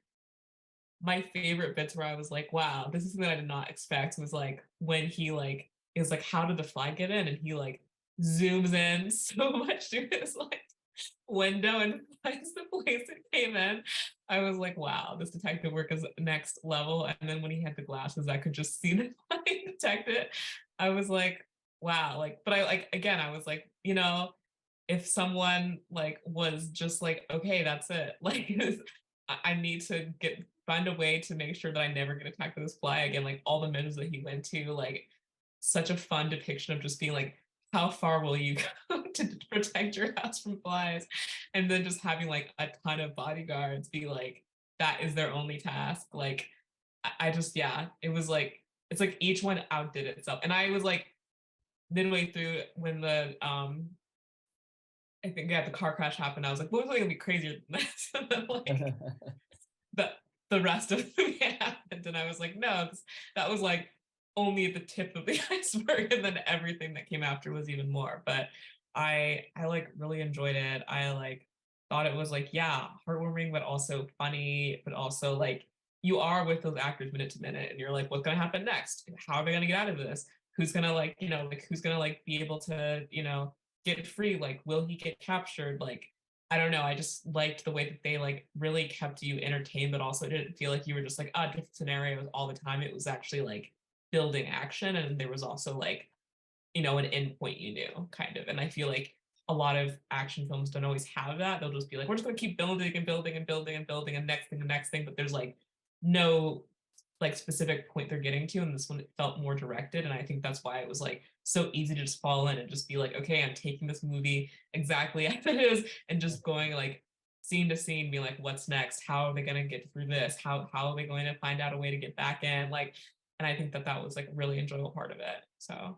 my favorite bits where I was like, wow, this is something I did not expect was like when he like is like, how did the fly get in? And he like zooms in so much to his like window and finds the place it came in. I was like, wow, this detective work is next level. And then when he had the glasses, I could just see the fly detect it. I was like, wow, like, but I like again, I was like, if someone like was just like, okay, that's it. Like I need to find a way to make sure that I never get attacked by this fly again. Like all the measures that he went to, like such a fun depiction of just being like, how far will you go to protect your house from flies? And then just having like a ton of bodyguards be like, that is their only task. Like I just, yeah, it was like, it's like each one outdid itself. And I was like midway through when the I think the car crash happened, I was like, what's gonna be crazier than this? And then like the rest of the movie happened, and I was like, no, that was like only at the tip of the iceberg, and then everything that came after was even more. But I like really enjoyed it. I like thought it was like, yeah, heartwarming, but also funny, but also like you are with those actors minute to minute, and you're like, what's gonna happen next? How are they gonna get out of this? Who's gonna like, like who's gonna like be able to, get free? Like, will he get captured? Like, I don't know. I just liked the way that they like really kept you entertained, but also didn't feel like you were just like, different scenarios all the time. It was actually like building action, and there was also like, an endpoint you knew, kind of. And I feel like a lot of action films don't always have that. They'll just be like, we're just gonna keep building and building and building and building and next thing, but there's like no like specific point they're getting to, and this one it felt more directed, and I think that's why it was like so easy to just fall in and just be like, okay, I'm taking this movie exactly as it is and just going like scene to scene, being like, what's next? How are they going to get through this? How are they going to find out a way to get back in? Like, and I think that was like a really enjoyable part of it. So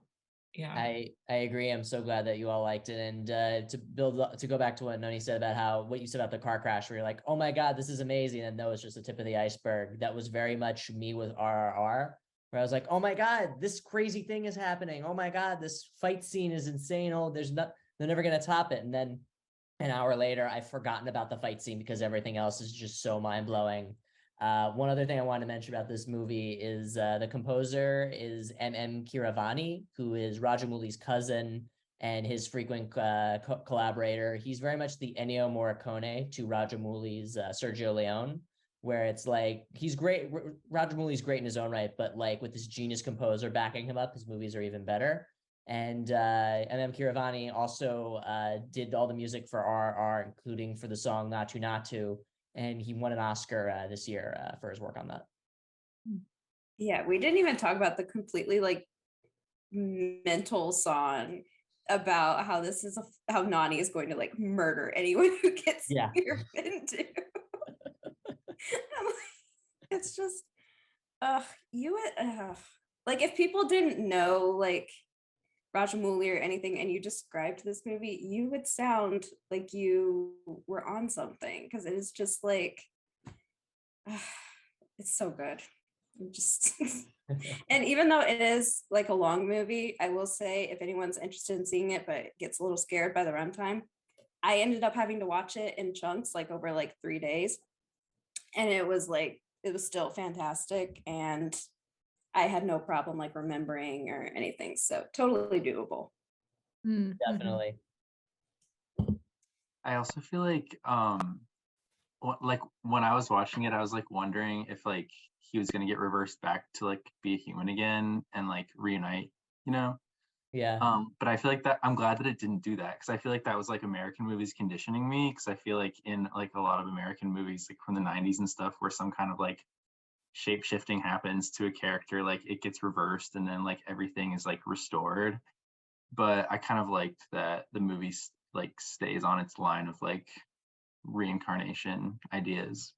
yeah. I agree. I'm so glad that you all liked it. And to go back to what Noni said about what you said about the car crash, where you're like, oh my God, this is amazing. And that was just the tip of the iceberg. That was very much me with RRR, where I was like, oh my God, this crazy thing is happening. Oh my God, this fight scene is insane. Oh, they're never going to top it. And then an hour later, I've forgotten about the fight scene because everything else is just so mind blowing. One other thing I wanted to mention about this movie is the composer is M.M. Keeravani, who is Rajamouli's cousin and his frequent collaborator. He's very much the Ennio Morricone to Rajamouli's Sergio Leone, where it's like, he's great. Rajamouli's great in his own right, but like with this genius composer backing him up, his movies are even better. And M.M. Keeravani also did all the music for RRR, including for the song Natu Natu. And he won an Oscar this year for his work on that. Yeah, we didn't even talk about the completely like mental song about how how Nani is going to like murder anyone who gets near Bindu. It's just, like if people didn't know like Rajamouli or anything and you described this movie, you would sound like you were on something, because it is just like it's so good. Just and even though it is like a long movie, I will say, if anyone's interested in seeing it but gets a little scared by the runtime, I ended up having to watch it in chunks, like over like 3 days, and it was still fantastic, and I had no problem like remembering or anything. So totally doable. Definitely. I also feel like when I was watching it, I was like wondering if like he was gonna get reversed back to like be a human again and like reunite, you know? Yeah. But I feel like that I'm glad that it didn't do that, because I feel like that was like American movies conditioning me, because I feel like in like a lot of American movies like from the 90s and stuff, where some kind of like shape shifting happens to a character, like it gets reversed and then like everything is like restored. But I kind of liked that the movie like stays on its line of like reincarnation ideas.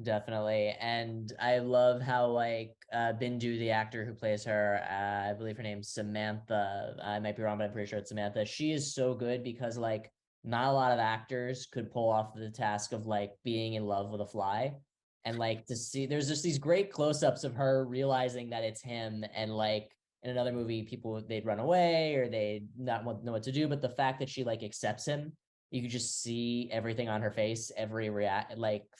Definitely. And I love how like Bindu, the actor who plays her, I believe her name's Samantha, I might be wrong, but I'm pretty sure it's Samantha. She is so good, because like not a lot of actors could pull off the task of like being in love with a fly. And like to see, there's just these great close-ups of her realizing that it's him, and like in another movie they'd run away or they'd not know what to do, but the fact that she like accepts him, you could just see everything on her face, every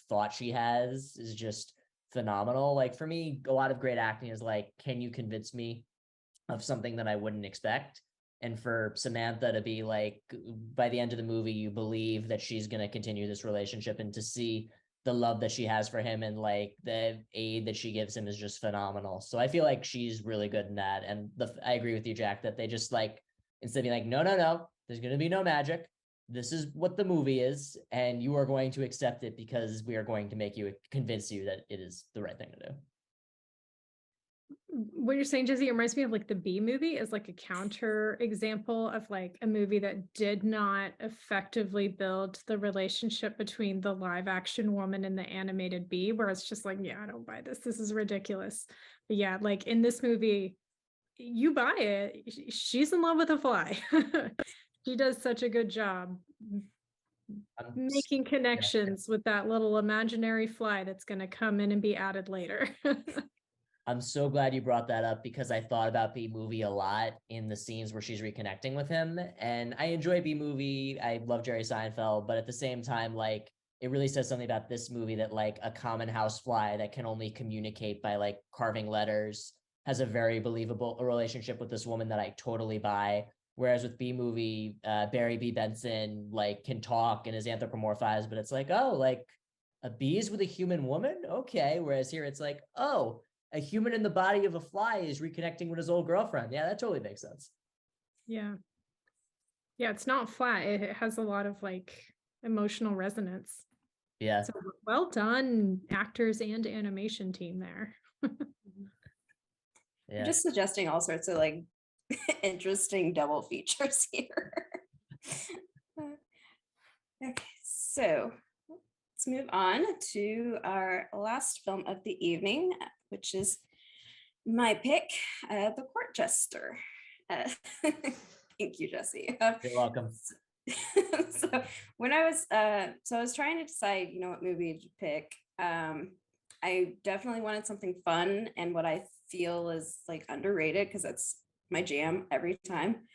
thought she has is just phenomenal. Like for me, a lot of great acting is like, can you convince me of something that I wouldn't expect? And for Samantha to be like, by the end of the movie, you believe that she's going to continue this relationship, and to see the love that she has for him and like the aid that she gives him is just phenomenal. So I feel like she's really good in that. And I agree with you, Jack, that they just like, instead of being like, no, there's going to be no magic. This is what the movie is, and you are going to accept it because we are going to convince you that it is the right thing to do. What you're saying, Jesse, it reminds me of like the Bee movie as like a counter example of like a movie that did not effectively build the relationship between the live action woman and the animated bee, where it's just like, yeah, I don't buy this. This is ridiculous. But yeah, like in this movie, you buy it. She's in love with a fly. She does such a good job making connections with that little imaginary fly that's going to come in and be added later. I'm so glad you brought that up, because I thought about B-Movie a lot in the scenes where she's reconnecting with him. And I enjoy B-Movie. I love Jerry Seinfeld, but at the same time, like it really says something about this movie that like a common housefly that can only communicate by like carving letters has a very believable relationship with this woman that I totally buy. Whereas with B-Movie, Barry B. Benson like can talk and is anthropomorphized, but it's like, oh, like a bee's with a human woman? Okay. Whereas here it's like, oh, a human in the body of a fly is reconnecting with his old girlfriend. Yeah, that totally makes sense. Yeah. Yeah, it's not flat. It has a lot of like emotional resonance. Yeah. So well done, actors and animation team there. You're Yeah. just suggesting all sorts of like interesting double features here. Okay, so let's move on to our last film of the evening, which is my pick, The Court Jester. Thank you, Jesse. You're welcome. So when I was I was trying to decide, what movie to pick. I definitely wanted something fun and what I feel is like underrated because that's my jam every time.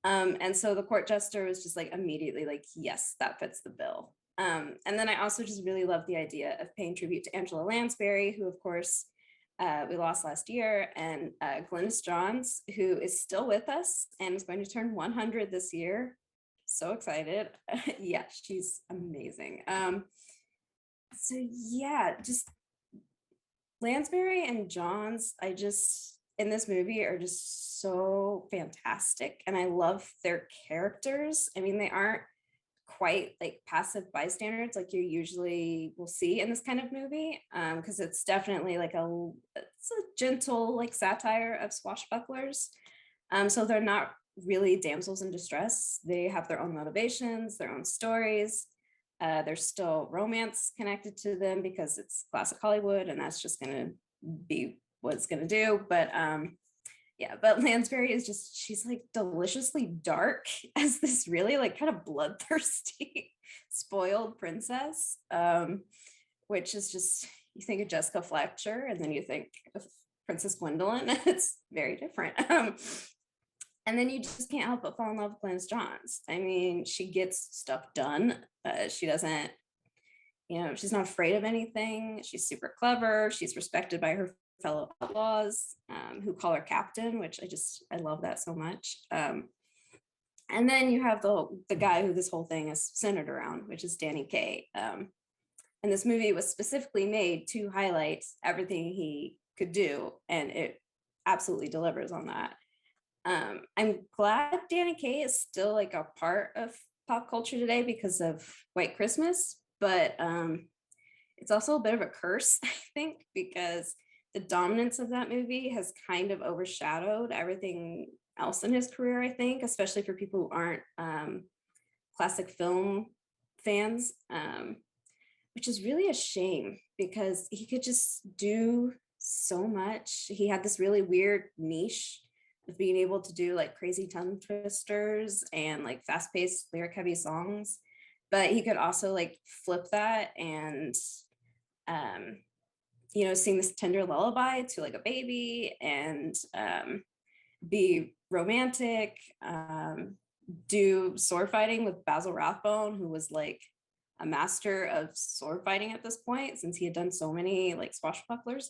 And so The Court Jester was just like immediately like, yes, that fits the bill. And then I also just really love the idea of paying tribute to Angela Lansbury, who of course we lost last year, and Glynis Johns, who is still with us and is going to turn 100 this year. So excited. Yeah, she's amazing. So yeah, just Lansbury and Johns, in this movie are just so fantastic. And I love their characters. I mean, they aren't quite like passive bystanders like you usually will see in this kind of movie, because it's definitely like it's a gentle like satire of swashbucklers. So they're not really damsels in distress. They have their own motivations, their own stories. There's still romance connected to them because it's classic Hollywood, and that's just going to be what it's going to do. But yeah, but Lansbury is she's like deliciously dark as this really like kind of bloodthirsty, spoiled princess, which is just, you think of Jessica Fletcher and then you think of Princess Gwendolyn. It's very different. And then you just can't help but fall in love with Glynis Johns. I mean, she gets stuff done. She doesn't, she's not afraid of anything. She's super clever. She's respected by her fellow outlaws, who call her captain, which I love that so much. And then you have the guy who this whole thing is centered around, which is Danny Kaye. And this movie was specifically made to highlight everything he could do, and it absolutely delivers on that. I'm glad Danny Kaye is still like a part of pop culture today because of White Christmas, but it's also a bit of a curse, I think, because the dominance of that movie has kind of overshadowed everything else in his career, I think, especially for people who aren't classic film fans, which is really a shame because he could just do so much. He had this really weird niche of being able to do like crazy tongue twisters and like fast-paced lyric heavy songs, but he could also like flip that and sing this tender lullaby to like a baby and be romantic, do sword fighting with Basil Rathbone, who was like a master of sword fighting at this point since he had done so many like swashbucklers.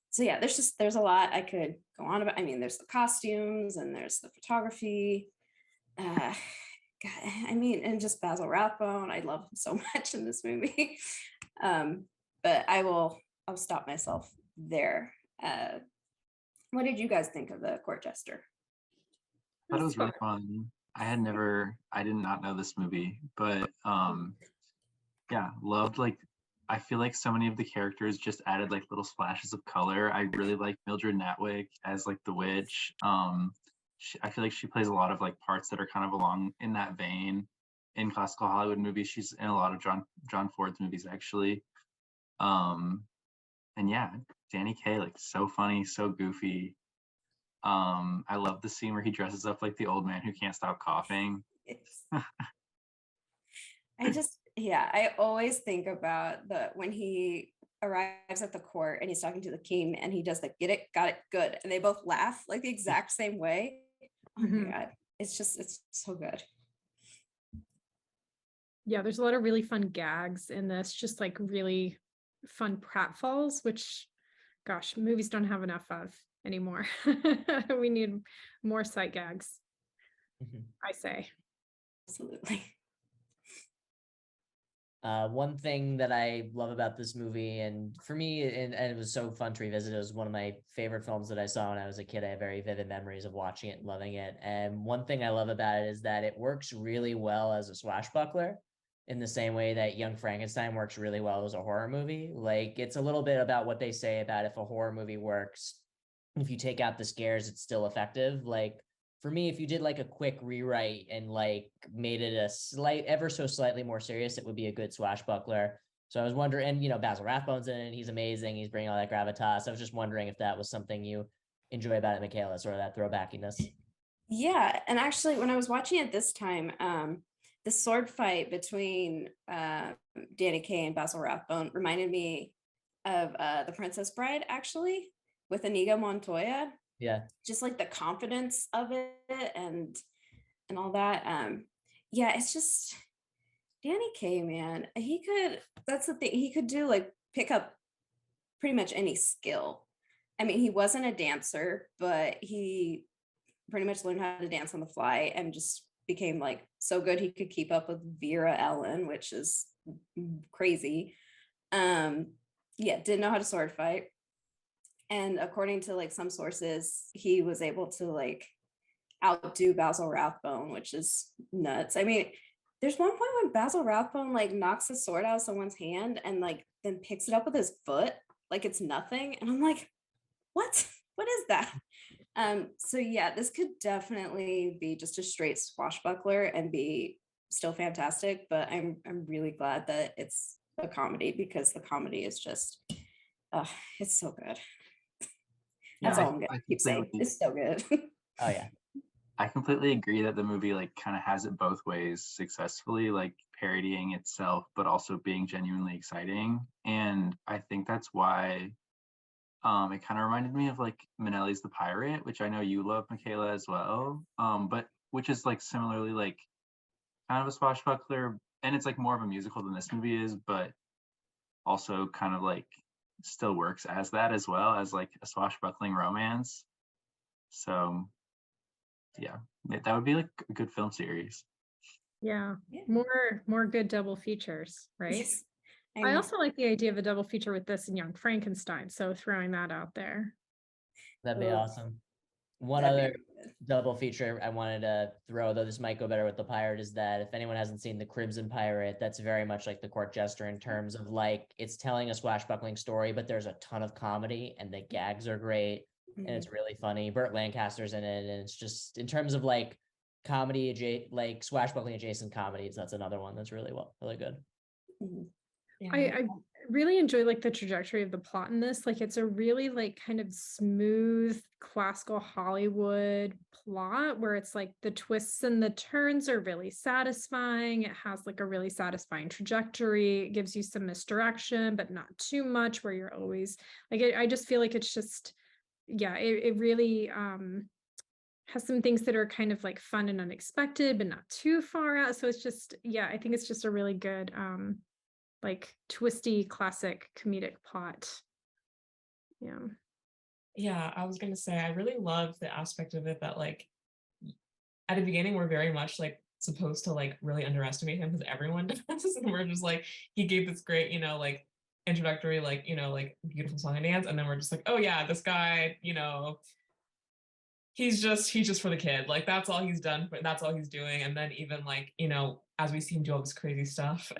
So yeah, there's a lot I could go on about. I mean, there's the costumes and there's the photography. God, I mean, and just Basil Rathbone, I love him so much in this movie. But I'll stop myself there. What did you guys think of The Court Jester? I thought it was really fun. I did not know this movie, but yeah, loved like, I feel like so many of the characters just added like little splashes of color. I really like Mildred Natwick as like the witch. I feel like she plays a lot of like parts that are kind of along in that vein in classical Hollywood movies. She's in a lot of John Ford's movies actually. And yeah, Danny Kaye, like so funny, so goofy. I love the scene where he dresses up like the old man who can't stop coughing. I always think about when he arrives at the court and he's talking to the king and he does the get it, got it, good. And they both laugh like the exact same way. Oh my God. It's so good. Yeah, there's a lot of really fun gags in this, just like really fun pratfalls, which, gosh, movies don't have enough of anymore. We need more sight gags, I say. Absolutely. One thing that I love about this movie, and for me, and it was so fun to revisit, it was one of my favorite films that I saw when I was a kid. I have very vivid memories of watching it and loving it. And one thing I love about it is that it works really well as a swashbuckler. in the same way that Young Frankenstein works really well as a horror movie. Like it's a little bit about what they say about if a horror movie works, if you take out the scares, it's still effective. Like for me, if you did like a quick rewrite and like made it a slight, ever so slightly more serious, it would be a good swashbuckler. So I was wondering, and you know, Basil Rathbone's in it, he's amazing. He's bringing all that gravitas. I was just wondering if that was something you enjoy about it, Michaela, sort of that throwbackiness. Yeah, and actually, when I was watching it this time, the sword fight between Danny Kaye and Basil Rathbone reminded me of The Princess Bride, actually, with Inigo Montoya. Yeah. Just like the confidence of it and all that. Yeah, it's just Danny Kaye, man. That's the thing. He could do like pick up pretty much any skill. I mean, he wasn't a dancer, but he pretty much learned how to dance on the fly and just became like so good he could keep up with Vera Ellen, which is crazy. Yeah, didn't know how to sword fight. And according to like some sources, he was able to like outdo Basil Rathbone, which is nuts. I mean, there's one point when Basil Rathbone like knocks the sword out of someone's hand and like then picks it up with his foot like it's nothing. And I'm like, what? What is that? So yeah, this could definitely be just a straight swashbuckler and be still fantastic, but I'm really glad that it's a comedy because the comedy is just it's so good. That's all I'm gonna keep saying. It's so good. Oh yeah. I completely agree that the movie like kind of has it both ways successfully, like parodying itself, but also being genuinely exciting. And I think that's why it kind of reminded me of like Minnelli's The Pirate, which I know you love, Michaela, as well. But which is like similarly like kind of a swashbuckler, and it's like more of a musical than this movie is, but also kind of like still works as that as well as like a swashbuckling romance. So yeah, that would be like a good film series. Yeah, Yeah. more good double features, right? Yes. I also like the idea of a double feature with this and Young Frankenstein, so throwing that out there. That'd be awesome. One That'd be other really good. double feature I wanted to throw, though this might go better with The Pirate, is that if anyone hasn't seen The Crimson Pirate, that's very much like The Court Jester in terms of like it's telling a swashbuckling story, but there's a ton of comedy and the gags are great and it's really funny. Burt Lancaster's in it, and it's just in terms of like comedy, like swashbuckling adjacent comedies, that's another one that's really good. Mhm. Yeah. I really enjoy like the trajectory of the plot in this. Like it's a really like kind of smooth classical Hollywood plot where it's like the twists and the turns are really satisfying. It has like a really satisfying trajectory. It gives you some misdirection, but not too much where you're always like, I just feel like it's just, yeah, it really has some things that are kind of like fun and unexpected, but not too far out. So it's just, yeah, I think it's just a really good like twisty classic comedic plot. Yeah, I was gonna say I really love the aspect of it that like at the beginning we're very much like supposed to like really underestimate him because everyone does, and we're just like he gave this great like introductory like like beautiful song and dance, and then we're just like, oh yeah, this guy he's just for the kid, like that's all he's done, but that's all he's doing. And then even like as we see him do all this crazy stuff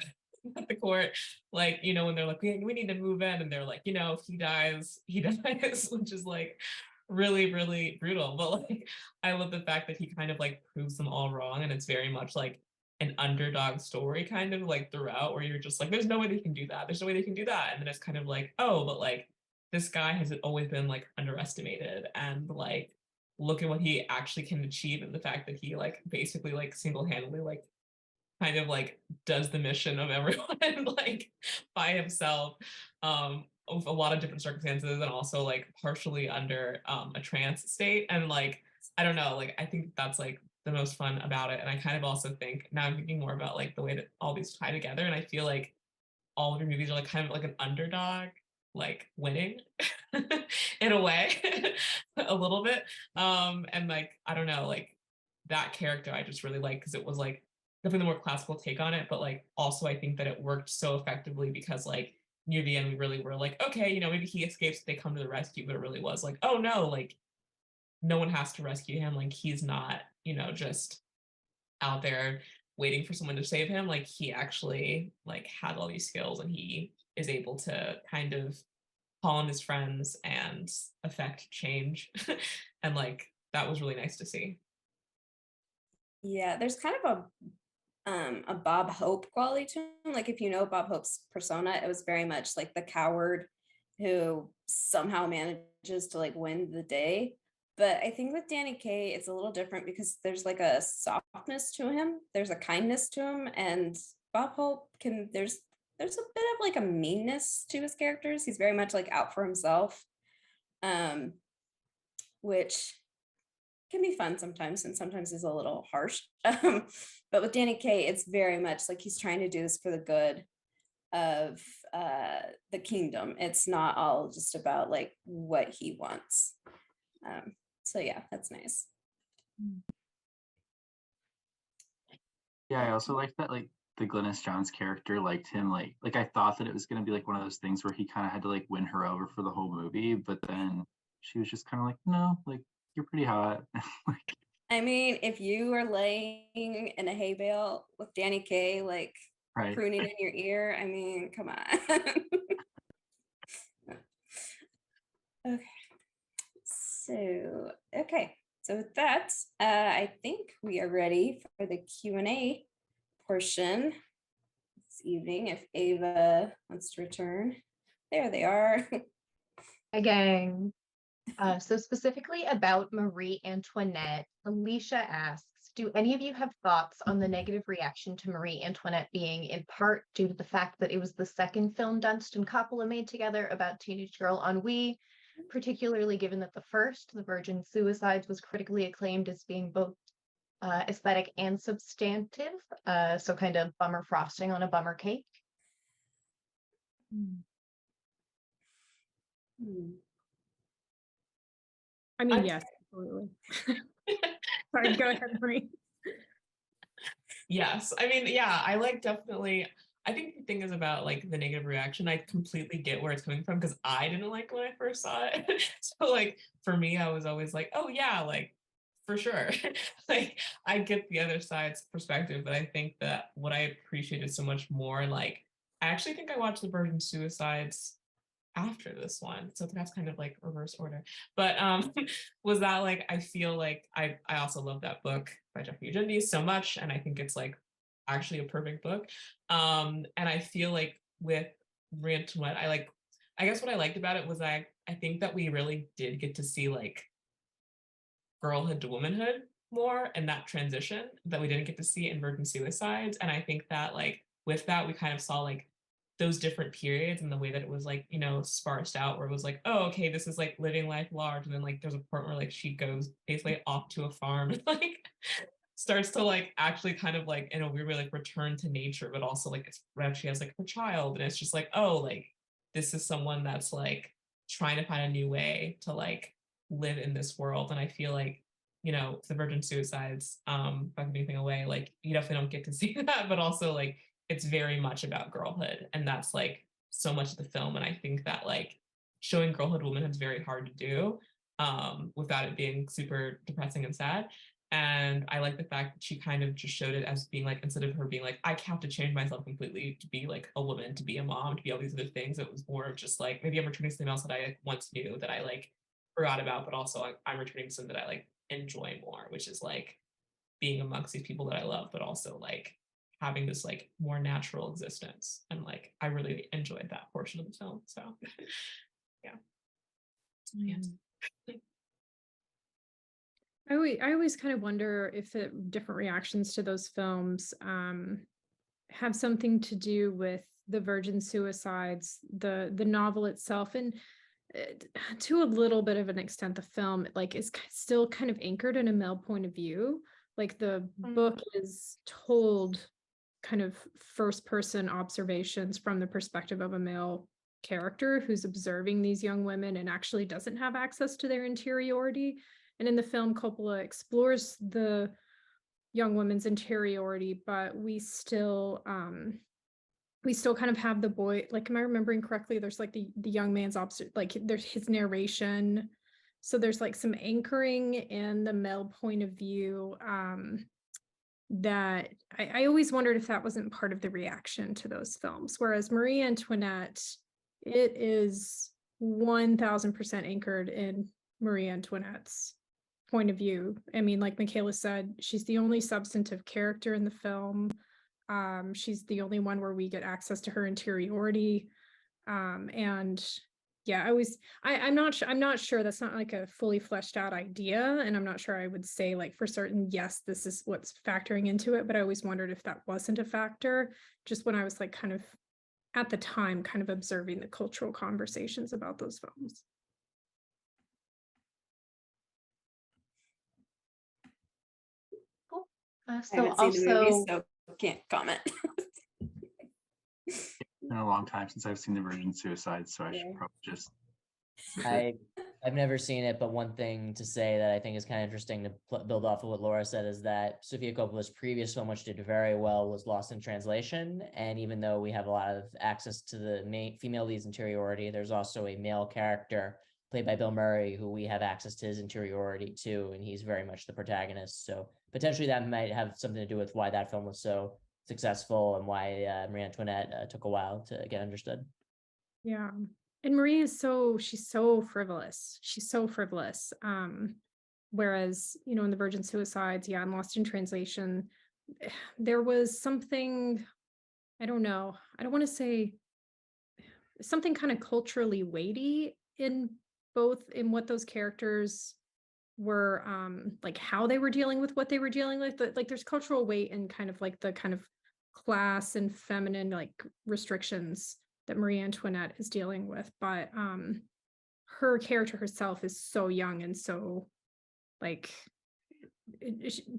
at the court, like when they're like we need to move in, and they're like if he dies he dies, which is like really really brutal. But like I love the fact that he kind of like proves them all wrong, and it's very much like an underdog story kind of like throughout, where you're just like there's no way they can do that, there's no way they can do that, and then it's kind of like, oh, but like this guy has always been like underestimated, and like look at what he actually can achieve, and the fact that he like basically like single-handedly like kind of like does the mission of everyone like by himself, with a lot of different circumstances, and also like partially under a trance state. And like I don't know, like I think that's like the most fun about it. And I kind of also think now I'm thinking more about like the way that all these tie together, and I feel like all of your movies are like kind of like an underdog like winning in a way a little bit. And like I don't know, like that character I just really like because it was like definitely the more classical take on it, but like also I think that it worked so effectively because like near the end we really were like, okay, maybe he escapes, they come to the rescue, but it really was like, oh no, like no one has to rescue him, like he's not just out there waiting for someone to save him. Like he actually like had all these skills, and he is able to kind of call on his friends and affect change. And like that was really nice to see. Yeah, there's kind of a Bob Hope quality to him. Like if you know Bob Hope's persona, it was very much like the coward who somehow manages to like win the day. But I think with Danny Kaye, it's a little different because there's like a softness to him, there's a kindness to him, and Bob Hope there's a bit of like a meanness to his characters. He's very much like out for himself, which can be fun sometimes and sometimes is a little harsh. But with Danny Kaye, it's very much like he's trying to do this for the good of the kingdom. It's not all just about like what he wants. So yeah, that's nice. Yeah, I also like that like the Glynis Johns character liked him like I thought that it was gonna be like one of those things where he kind of had to like win her over for the whole movie, but then she was just kind of like, no, like you're pretty hot. Like, I mean, if you are laying in a hay bale with Danny Kaye, like right. crooning in your ear, I mean, come on. Okay. So with that, I think we are ready for the Q&A portion this evening. If Ava wants to return, there they are. Hi, gang. So specifically about Marie Antoinette, Alicia asks, do any of you have thoughts on the negative reaction to Marie Antoinette being in part due to the fact that it was the second film Dunst and Coppola made together about teenage girl ennui, particularly given that the first, The Virgin Suicides, was critically acclaimed as being both aesthetic and substantive, so kind of bummer frosting on a bummer cake? I mean, yes, absolutely. Sorry, go ahead, Marie. Yes, I mean, yeah, I like definitely. I think the thing is about like the negative reaction. I completely get where it's coming from because I didn't like it when I first saw it. So like for me, I was always like, oh yeah, like for sure. Like I get the other side's perspective, but I think that what I appreciated so much more, like I actually think I watched The Virgin Suicides after this one, so that's kind of like reverse order, but was that like I feel like I also love that book by Jeffrey Eugenides so much, and I think it's like actually a perfect book. And I feel like with Marie Antoinette, I guess what I liked about it was I think that we really did get to see like girlhood to womanhood more, and that transition that we didn't get to see in Virgin Suicides. And I think that like with that we kind of saw like those different periods and the way that it was like, you know, sparsed out, where it was like, oh, okay, this is like living life large, and then like there's a point where like she goes basically off to a farm and like starts to like actually kind of like in a weird way like return to nature, but also like it's she has like her child, and it's just like, oh, like this is someone that's like trying to find a new way to like live in this world. And I feel like, you know, The Virgin Suicides, if I can anything away, like you definitely don't get to see that, but also like it's very much about girlhood, and that's like so much of the film. And I think that like showing girlhood womanhood is very hard to do without it being super depressing and sad. And I like the fact that she kind of just showed it as being like, instead of her being like, I have to change myself completely to be like a woman, to be a mom, to be all these other things, it was more of just like, maybe I'm returning something else that I like, once knew that I like forgot about, but also I'm returning something that I like enjoy more, which is like being amongst these people that I love, but also like having this like more natural existence. And like I really enjoyed that portion of the film. So yeah. I always kind of wonder if the different reactions to those films have something to do with the Virgin Suicides, the novel itself, and to a little bit of an extent, the film like is still kind of anchored in a male point of view. Like the book is told kind of first person observations from the perspective of a male character who's observing these young women and actually doesn't have access to their interiority. And in the film, Coppola explores the young woman's interiority, but we still kind of have the boy, like, am I remembering correctly? There's like the young man's like there's his narration. So there's like some anchoring in the male point of view. that I always wondered if that wasn't part of the reaction to those films. Whereas Marie Antoinette, it is 1000% anchored in Marie Antoinette's point of view. I mean, like Michaela said, she's the only substantive character in the film. She's the only one where we get access to her interiority. And yeah, I'm not sure, that's not like a fully fleshed out idea, and I'm not sure I would say like for certain, yes, this is what's factoring into it, but I always wondered if that wasn't a factor, just when I was like kind of at the time kind of observing the cultural conversations about those films. Cool. I So haven't seen the movie, also, so can't comment. It's been a long time since I've seen the Virgin Suicide, so I Yeah. should probably just. I've never seen it, but one thing to say that I think is kind of interesting to build off of what Laura said is that Sofia Coppola's previous film, which did very well, was Lost in Translation. And even though we have a lot of access to the main female lead's interiority, there's also a male character played by Bill Murray who we have access to his interiority too, and he's very much the protagonist. So potentially that might have something to do with why that film was so successful and why Marie Antoinette took a while to get understood. Yeah. And Marie is she's so frivolous. She's so frivolous. Whereas, you know, in the Virgin Suicides, yeah, I'm Lost in Translation, there was something, I don't know, I don't want to say something kind of culturally weighty in both in what those characters were like how they were dealing with what they were dealing with, but like there's cultural weight and kind of like the kind of class and feminine like restrictions that Marie Antoinette is dealing with, but her character herself is so young and so like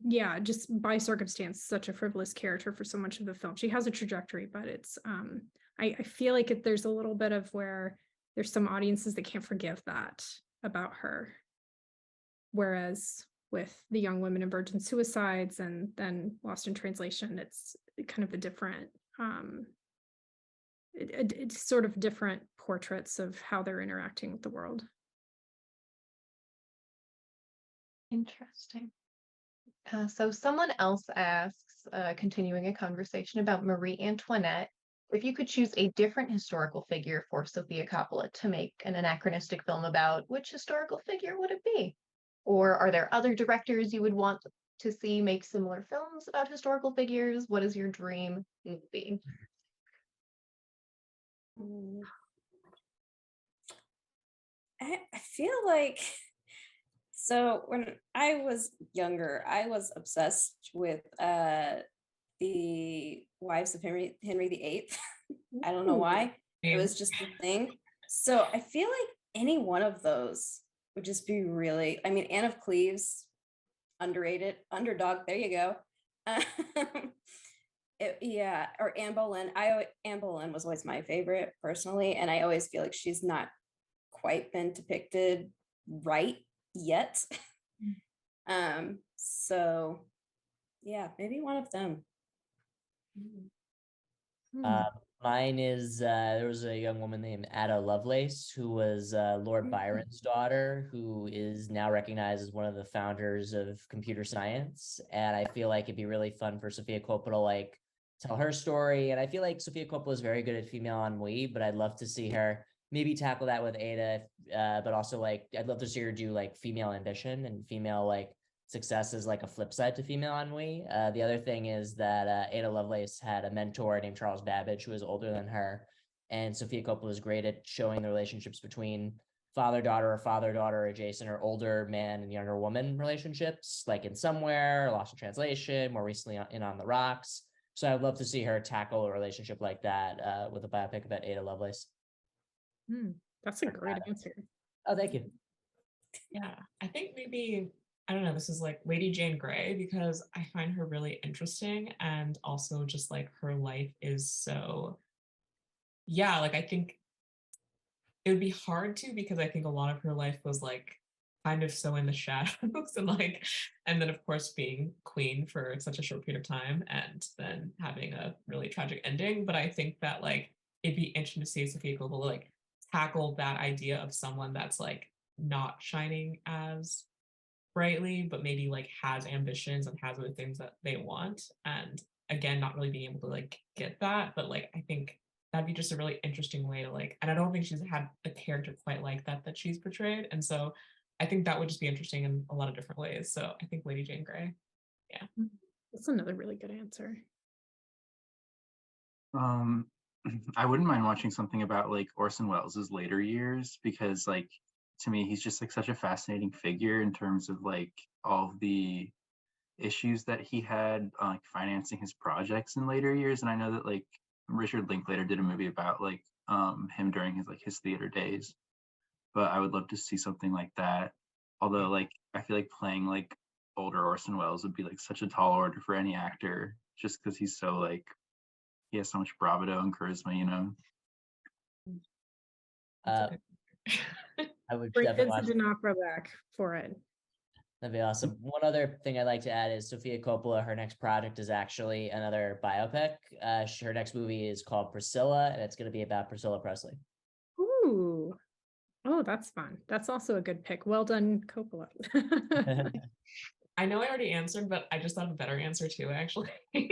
yeah, just by circumstance such a frivolous character for so much of the film. She has a trajectory, but it's I feel like there's a little bit of where there's some audiences that can't forgive that about her, whereas with the young women in Virgin Suicides and then Lost in Translation, it's kind of a different it's sort of different portraits of how they're interacting with the world. interesting. So someone else asks, continuing a conversation about Marie Antoinette, if you could choose a different historical figure for Sofia Coppola to make an anachronistic film about, which historical figure would it be? Or are there other directors you would want to see make similar films about historical figures? What is your dream movie? I feel like, so when I was younger, I was obsessed with the wives of Henry VIII. I don't know why. It was just a thing. So I feel like any one of those would just be really, I mean, Anne of Cleves, underrated, underdog, there you go. Yeah, or Anne Boleyn. Anne Boleyn was always my favorite personally, and I always feel like she's not quite been depicted right yet. So yeah, maybe one of them. Mine is there was a young woman named Ada Lovelace who was Lord Byron's daughter, who is now recognized as one of the founders of computer science. And I feel like it'd be really fun for Sofia Coppola to like tell her story. And I feel like Sofia Coppola is very good at female ennui, but I'd love to see her maybe tackle that with Ada, but also like I'd love to see her do like female ambition and female like success is like a flip side to female ennui. The other thing is that Ada Lovelace had a mentor named Charles Babbage who was older than her, and Sofia Coppola is great at showing the relationships between father-daughter or father-daughter adjacent or older man and younger woman relationships, like in Somewhere, Lost in Translation, more recently in On the Rocks. So I'd love to see her tackle a relationship like that with a biopic about Ada Lovelace. That's a great answer. Oh, thank you. Yeah, I think maybe, I don't know, this is like Lady Jane Grey, because I find her really interesting, and also just like her life is so, yeah, like I think it would be hard to, because I think a lot of her life was like kind of so in the shadows and like, and then of course being queen for such a short period of time and then having a really tragic ending. But I think that like it'd be interesting to see Sofia Coppola like tackle that idea of someone that's like not shining as brightly, but maybe like has ambitions and has other things that they want. And again, not really being able to like get that, but like I think that'd be just a really interesting way to like, and I don't think she's had a character quite like that she's portrayed. And so I think that would just be interesting in a lot of different ways. So I think Lady Jane Grey. Yeah. That's another really good answer. I wouldn't mind watching something about like Orson Welles' later years, because like to me he's just like such a fascinating figure in terms of like all of the issues that he had like financing his projects in later years. And I know that like Richard Linklater did a movie about like him during his theater days, but I would love to see something like that. Although like I feel like playing like older Orson Welles would be like such a tall order for any actor, just because he's so like he has so much bravado and charisma, you know. I would Bring definitely watch. Vincent D'Onofrio back for it. That'd be awesome. One other thing I'd like to add is Sofia Coppola. Her next project is actually another biopic. Her next movie is called Priscilla, and it's going to be about Priscilla Presley. Ooh. Oh, that's fun. That's also a good pick. Well done, Coppola. I know I already answered, but I just thought of a better answer too, actually. I'm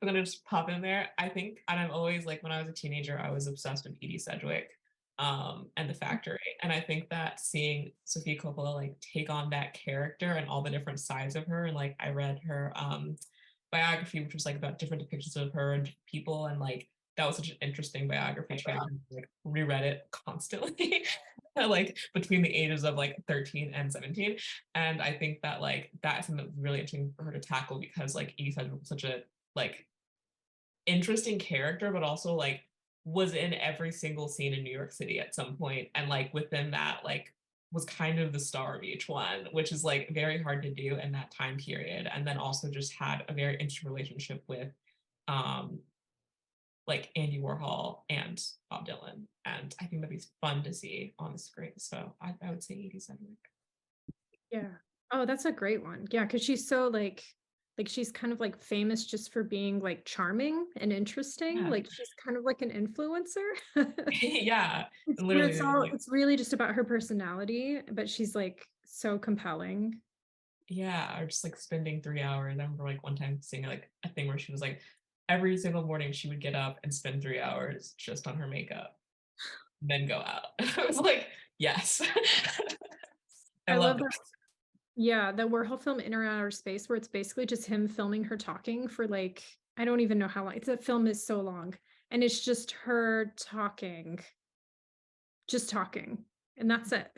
gonna just pop in there. I think, and I've always like when I was a teenager, I was obsessed with Edie Sedgwick and The Factory. And I think that seeing Sofia Coppola like take on that character and all the different sides of her, and like I read her biography, which was like about different depictions of her and people, and like that was such an interesting biography too. I like reread it constantly. Like between the ages of like 13 and 17. And I think that like that is something really interesting for her to tackle, because like Edie Sedgwick was such a like interesting character, but also like was in every single scene in New York City at some point, and like within that like was kind of the star of each one, which is like very hard to do in that time period. And then also just had a very interesting relationship with like Andy Warhol and Bob Dylan. And I think that'd be fun to see on the screen. So I would say Edie Sedgwick. Yeah. Oh, that's a great one. Yeah, because she's so like she's kind of like famous just for being like charming and interesting. Yeah. Like she's kind of like an influencer. Yeah. Literally, Literally, it's really just about her personality, but she's like so compelling. yeah, or just like spending 3 hours. I remember like one time seeing like a thing where she was like every single morning she would get up and spend 3 hours just on her makeup, then go out. I was like, yes. I love that. Yeah, the Warhol film In or Outer Space, where it's basically just him filming her talking for like, I don't even know how long. The film is so long, and it's just her talking, and that's it.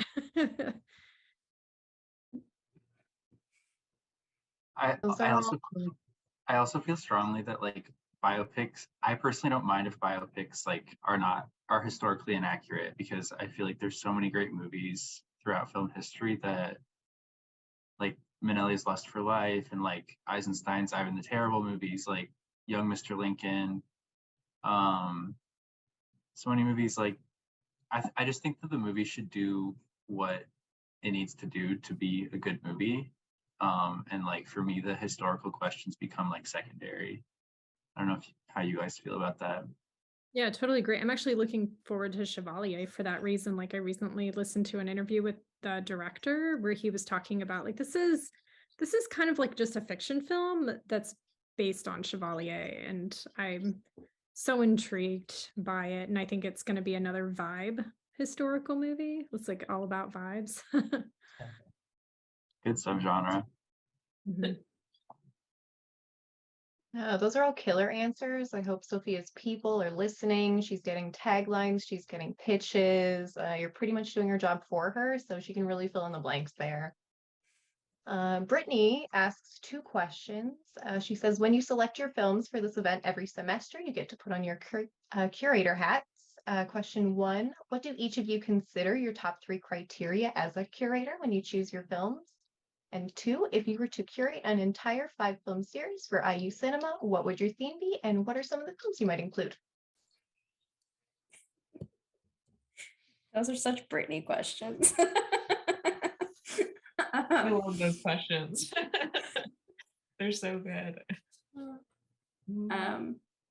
I also feel strongly that like biopics, I personally don't mind if biopics like are historically inaccurate, because I feel like there's so many great movies throughout film history that like Minnelli's Lust for Life and like Eisenstein's Ivan the Terrible movies, like Young Mr. Lincoln, so many movies. Like I just think that the movie should do what it needs to do to be a good movie. And like for me, the historical questions become like secondary. I don't know how you guys feel about that. Yeah, totally agree. I'm actually looking forward to Chevalier for that reason. Like I recently listened to an interview with the director where he was talking about like this is kind of like just a fiction film that's based on Chevalier, and I'm so intrigued by it, and I think it's going to be another vibe historical movie. It's like all about vibes. Good subgenre. Mhm. Those are all killer answers. I hope Sophia's people are listening. She's getting taglines, she's getting pitches. You're pretty much doing her job for her, so she can really fill in the blanks there. Brittany asks 2 questions. She says, when you select your films for this event every semester, you get to put on your curator hats. Question 1, what do each of you consider your top 3 criteria as a curator when you choose your films? And 2, if you were to curate an entire 5-film series for IU Cinema, what would your theme be, and what are some of the films you might include? Those are such Brittany questions. I love those questions. They're so good.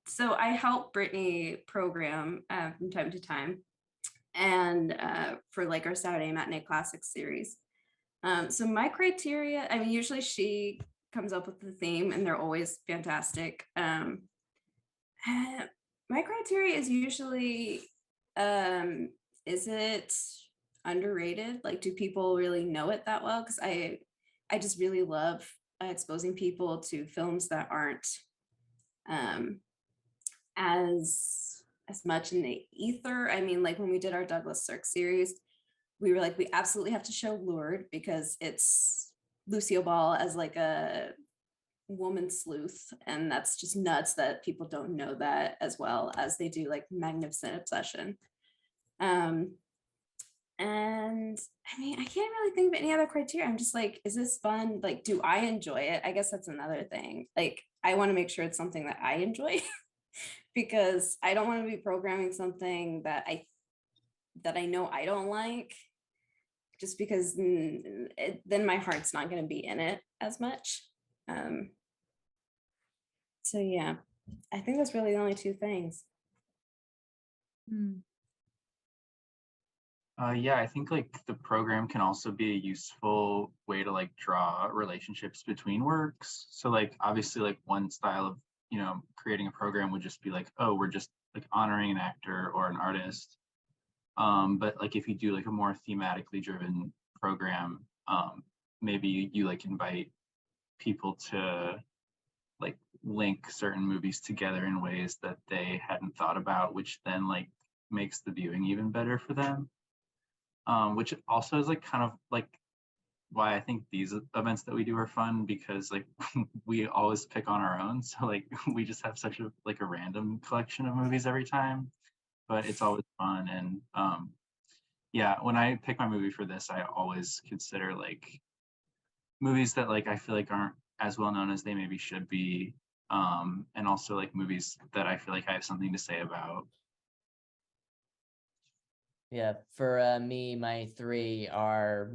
So I help Brittany program from time to time, and for like our Saturday Matinee Classics series. So my criteria, I mean, usually she comes up with the theme and they're always fantastic. My criteria is usually, is it underrated? Like, do people really know it that well? Because I just really love exposing people to films that aren't um, as much in the ether. I mean, like when we did our Douglas Sirk series, we were like, we absolutely have to show Lured because it's Lucille Ball as like a woman sleuth, and that's just nuts that people don't know that as well as they do like Magnificent Obsession. And I mean, I can't really think of any other criteria. I'm just like, is this fun? Like, do I enjoy it? I guess that's another thing. Like, I want to make sure it's something that I enjoy because I don't want to be programming something that I know I don't like, just because then my heart's not going to be in it as much. So yeah, I think that's really the only two things. Yeah, I think like the program can also be a useful way to like draw relationships between works. So like obviously like one style of, creating a program would just be like, oh, we're just like honoring an actor or an artist. But like if you do like a more thematically driven program, maybe you like invite people to like link certain movies together in ways that they hadn't thought about, which then like makes the viewing even better for them. Which also is like kind of like why I think these events that we do are fun, because like we always pick on our own. So like we just have such a like a random collection of movies every time, but it's always fun. And yeah, when I pick my movie for this, I always consider like movies that like I feel like aren't as well known as they maybe should be. And also like movies that I feel like I have something to say about. Yeah, for me, my three are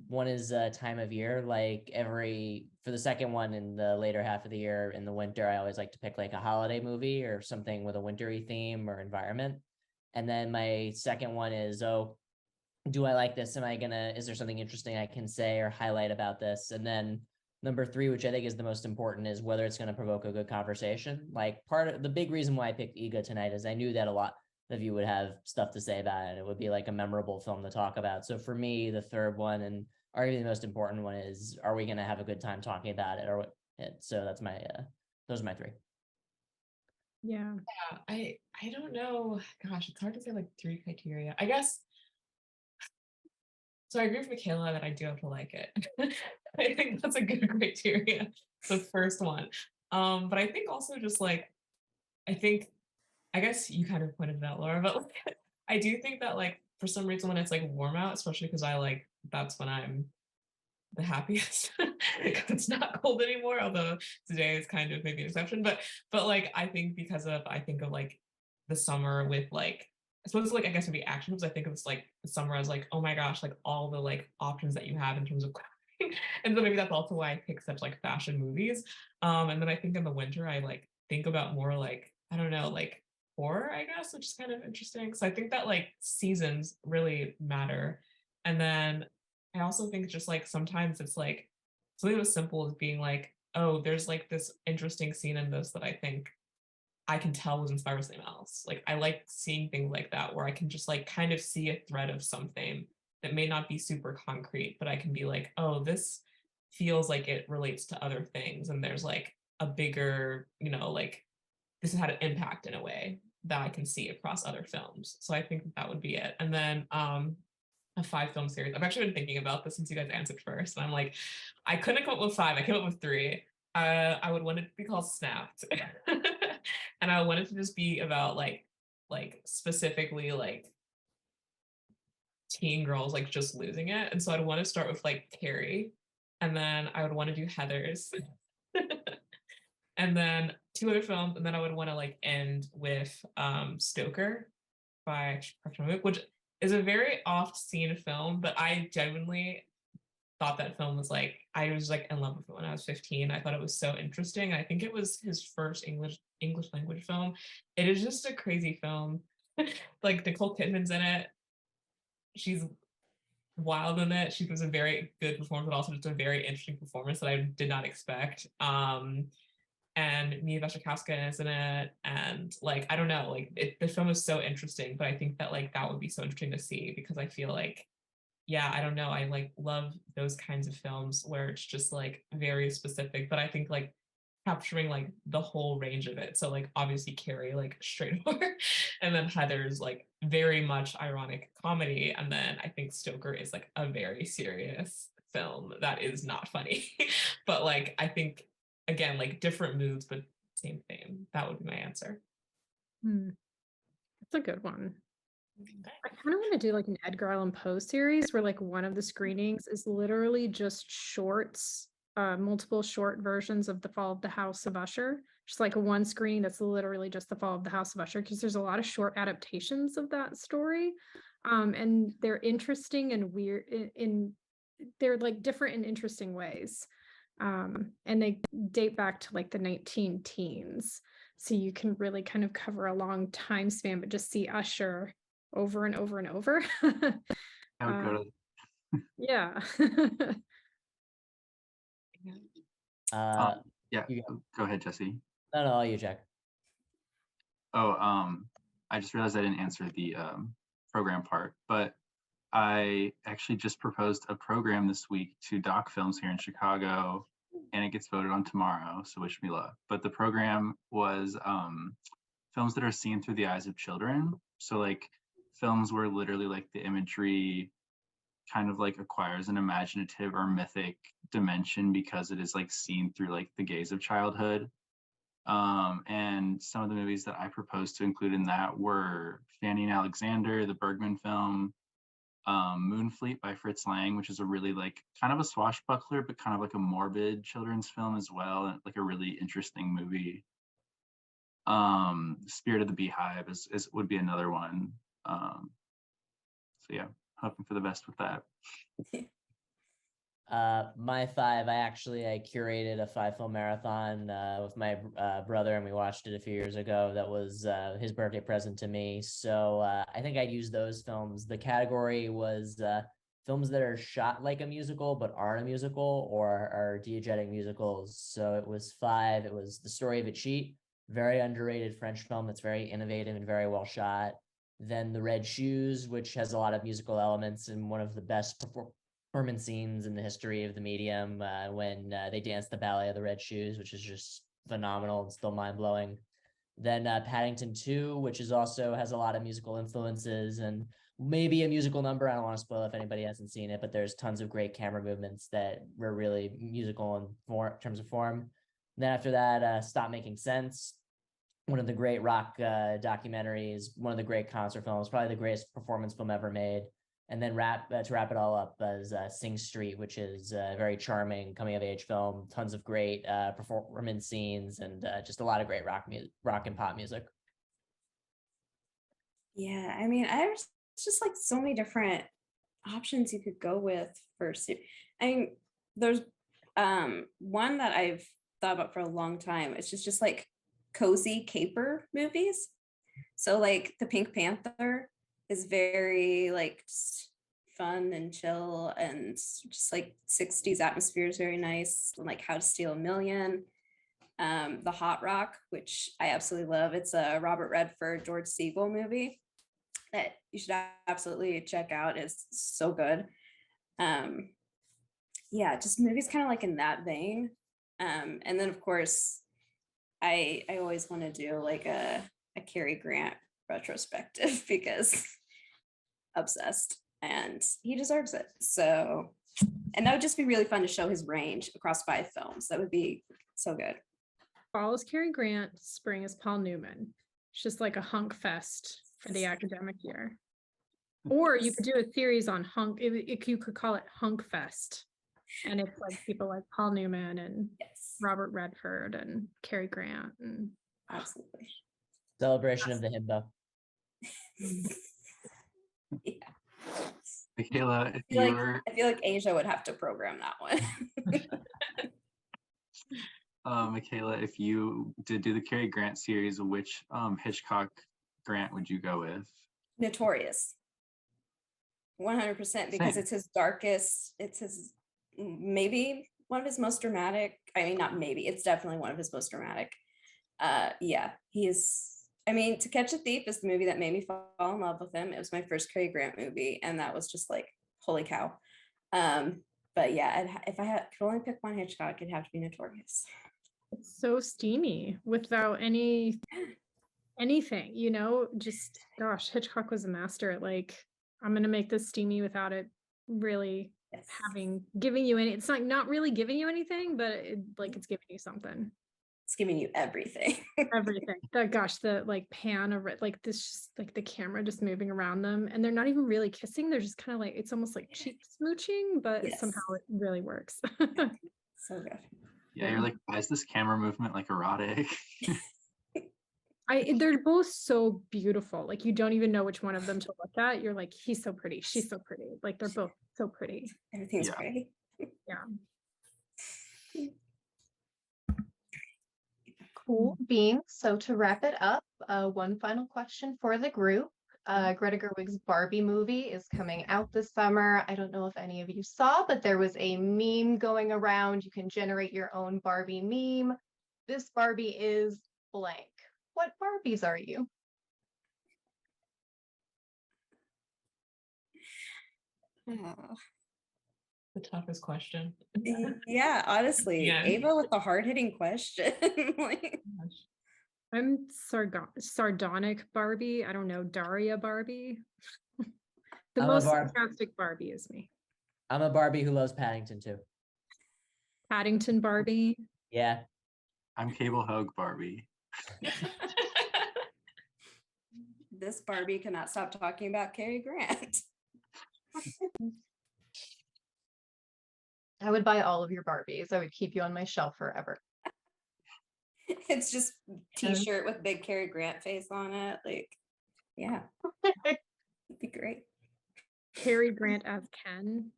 one is time of year. Like for the second one in the later half of the year in the winter, I always like to pick like a holiday movie or something with a wintry theme or environment. And then my second one is, do I like this? Is there something interesting I can say or highlight about this? And then number three, which I think is the most important, is whether it's going to provoke a good conversation. Like part of the big reason why I picked Ego tonight is I knew that a lot of you would have stuff to say about it. It would be like a memorable film to talk about. So for me, the third one and arguably the most important one is, are we going to have a good time talking about it? So that's those are my three. Yeah. I don't know. Gosh, it's hard to say like three criteria. I guess. So I agree with Michaela that I do have to like it. I think that's a good criteria. The first one. But I think also just like, I guess you kind of pointed it out, Laura, but like, I do think that like for some reason when it's like warm out, especially because that's when I'm the happiest because it's not cold anymore, although today is kind of maybe an exception, but like I think of like the summer with like, I suppose like I guess it'd be action because I think of it's like the summer as like, oh my gosh, like all the like options that you have in terms of clothing. And so maybe that's also why I pick such like fashion movies. And then I think in the winter I like think about more like, I don't know, like horror, I guess, which is kind of interesting. So I think that like seasons really matter. And then I also think just like sometimes it's like something as simple as being like, oh, there's like this interesting scene in this that I think I can tell was inspired by something else. Like I like seeing things like that where I can just like kind of see a thread of something that may not be super concrete, but I can be like, oh, this feels like it relates to other things. And there's like a bigger, like this has had an impact in a way that I can see across other films. So I think that would be it. And then a 5-film series. I've actually been thinking about this since you guys answered first. And I'm like, I couldn't come up with 5. I came up with 3. I would want it to be called Snapped. And I wanted to just be about like specifically like teen girls like just losing it. And so I'd want to start with like Carrie. And then I would want to do Heathers. And then 2 other films. And then I would want to like end with Stoker by Pasternack, which is a very oft-seen film, but I genuinely thought that film was like, I was like in love with it when I was 15. I thought it was so interesting. I think it was his first English language film. It is just a crazy film. Like Nicole Kidman's in it. She's wild in it. She was a very good performance, but also just a very interesting performance that I did not expect. And Mia Wasikowska is in it, and like I don't know, like the film is so interesting, but I think that like that would be so interesting to see because I feel like, yeah, I don't know, I like love those kinds of films where it's just like very specific, but I think like capturing like the whole range of it. So like obviously Carrie like straight over, and then Heather's like very much ironic comedy, and then I think Stoker is like a very serious film that is not funny. But like I think again like different moods but same theme. That would be my answer. That's a good one. I kind of want to do like an Edgar Allan Poe series where like one of the screenings is literally just shorts, multiple short versions of The Fall of the House of Usher. Just like one screening that's literally just The Fall of the House of Usher, because there's a lot of short adaptations of that story. And they're interesting and weird they're like different in interesting ways. And they date back to like the 19 teens. So you can really kind of cover a long time span, but just see Usher over and over and over. I would go to. Yeah. Yeah, go ahead, Jesse. No, you, Jack. Oh, I just realized I didn't answer the program part, but I actually just proposed a program this week to doc films here in Chicago, and it gets voted on tomorrow, so wish me luck. But the program was films that are seen through the eyes of children. So like films where literally like the imagery kind of like acquires an imaginative or mythic dimension because it is like seen through like the gaze of childhood. And some of the movies that I proposed to include in that were Fanny and Alexander, the Bergman film, Moonfleet by Fritz Lang, which is a really like kind of a swashbuckler, but kind of like a morbid children's film as well, and like a really interesting movie. Spirit of the Beehive is would be another one. So yeah, hoping for the best with that. My five, I curated a 5-film marathon with my brother, and we watched it a few years ago. That was his birthday present to me. So I think I'd use those films. The category was films that are shot like a musical but aren't a musical or are diegetic musicals. So it was 5. It was The Story of a Cheat, very underrated French film that's very innovative and very well shot. Then The Red Shoes, which has a lot of musical elements and one of the best performance scenes in the history of the medium when they dance the ballet of the Red Shoes, which is just phenomenal and still mind-blowing. Then Paddington 2, which is also has a lot of musical influences and maybe a musical number. I don't want to spoil if anybody hasn't seen it, but there's tons of great camera movements that were really musical in terms of form. Then after that, Stop Making Sense, one of the great rock documentaries, one of the great concert films, probably the greatest performance film ever made. And then to wrap it all up as Sing Street, which is a very charming coming of age film, tons of great performance scenes and just a lot of great rock and pop music. Yeah, I mean, there's just like so many different options you could go with for. I mean, there's one that I've thought about for a long time. It's just like cozy caper movies. So like the Pink Panther is very like fun and chill and just like 60s atmosphere is very nice. Like How to Steal a Million. The Hot Rock, which I absolutely love. It's a Robert Redford, George Segal movie that you should absolutely check out. It's so good. Yeah, just movies kind of like in that vein. And then of course, I always want to do like a Cary Grant retrospective because obsessed and he deserves it. So, and that would just be really fun to show his range across 5 films. That would be so good. Fall is Cary Grant, spring is Paul Newman. It's just like a hunk fest for the academic year. Or you could do a series on hunk, you could call it Hunk Fest. And it's like people like Paul Newman and Robert Redford and Cary Grant and absolutely celebration of the himbo. Yeah. Michaela, I feel like Asia would have to program that one. Michaela, if you did do the Cary Grant series, which Hitchcock Grant would you go with? Notorious. 100%, because Same. it's his darkest, it's his maybe one of his most dramatic. I mean, not maybe, it's definitely one of his most dramatic. Yeah, he is. I mean, To Catch a Thief is the movie that made me fall in love with him. It was my first Cary Grant movie, and that was just like, holy cow. But yeah, if I could only pick one Hitchcock, it'd have to be Notorious. It's so steamy without anything, you know, just gosh, Hitchcock was a master at like, I'm gonna make this steamy without it really Yes. giving you any, it's not really giving you anything, but it's giving you something. It's giving you everything. Everything. The like pan of it, like this, just like the camera just moving around them, and they're not even really kissing. They're just kind of like, it's almost like cheek smooching, but Yes. somehow it really works. So good. Yeah, you're like, why is this camera movement like erotic? They're both so beautiful. Like you don't even know which one of them to look at. You're like, he's so pretty, she's so pretty. Like they're both so pretty. Everything's Yeah. pretty. Yeah. Cool beans. So to wrap it up, one final question for the group. Greta Gerwig's Barbie movie is coming out this summer. I don't know if any of you saw, but there was a meme going around. You can generate your own Barbie meme. This Barbie is blank. What Barbies are you? Oh. The toughest question. Yeah, honestly, Yeah. Ava with the hard-hitting question. Like, I'm sardonic Barbie. I don't know, Daria Barbie. The I'm a most Barb- sarcastic Barbie is me. I'm a Barbie who loves Paddington too. Paddington Barbie. Yeah. I'm Cable Hogue Barbie. this Barbie cannot stop talking about Cary Grant. I would buy all of your Barbies. I would keep you on my shelf forever. It's just t-shirt with big Cary Grant face on it. Like, yeah, it'd be great. Cary Grant as Ken.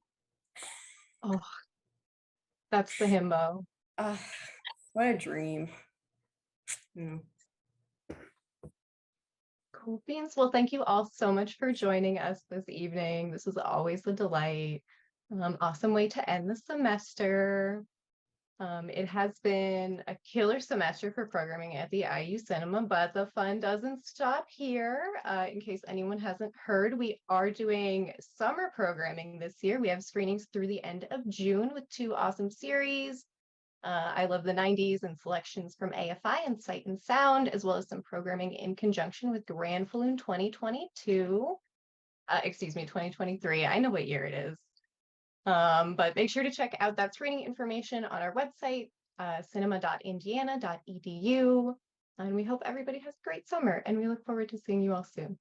Oh, that's the himbo. What a dream. Mm. Cool beans. Well, thank you all so much for joining us this evening. This is always a delight. Awesome way to end the semester. It has been a killer semester for programming at the IU Cinema, but the fun doesn't stop here. In case anyone hasn't heard, we are doing summer programming this year. We have screenings through the end of June with 2 awesome series. I Love the 90s and selections from AFI and Sight and Sound, as well as some programming in conjunction with Grand Falloon 2022. 2023. I know what year it is. But make sure to check out that screening information on our website, cinema.indiana.edu. And we hope everybody has a great summer, and we look forward to seeing you all soon.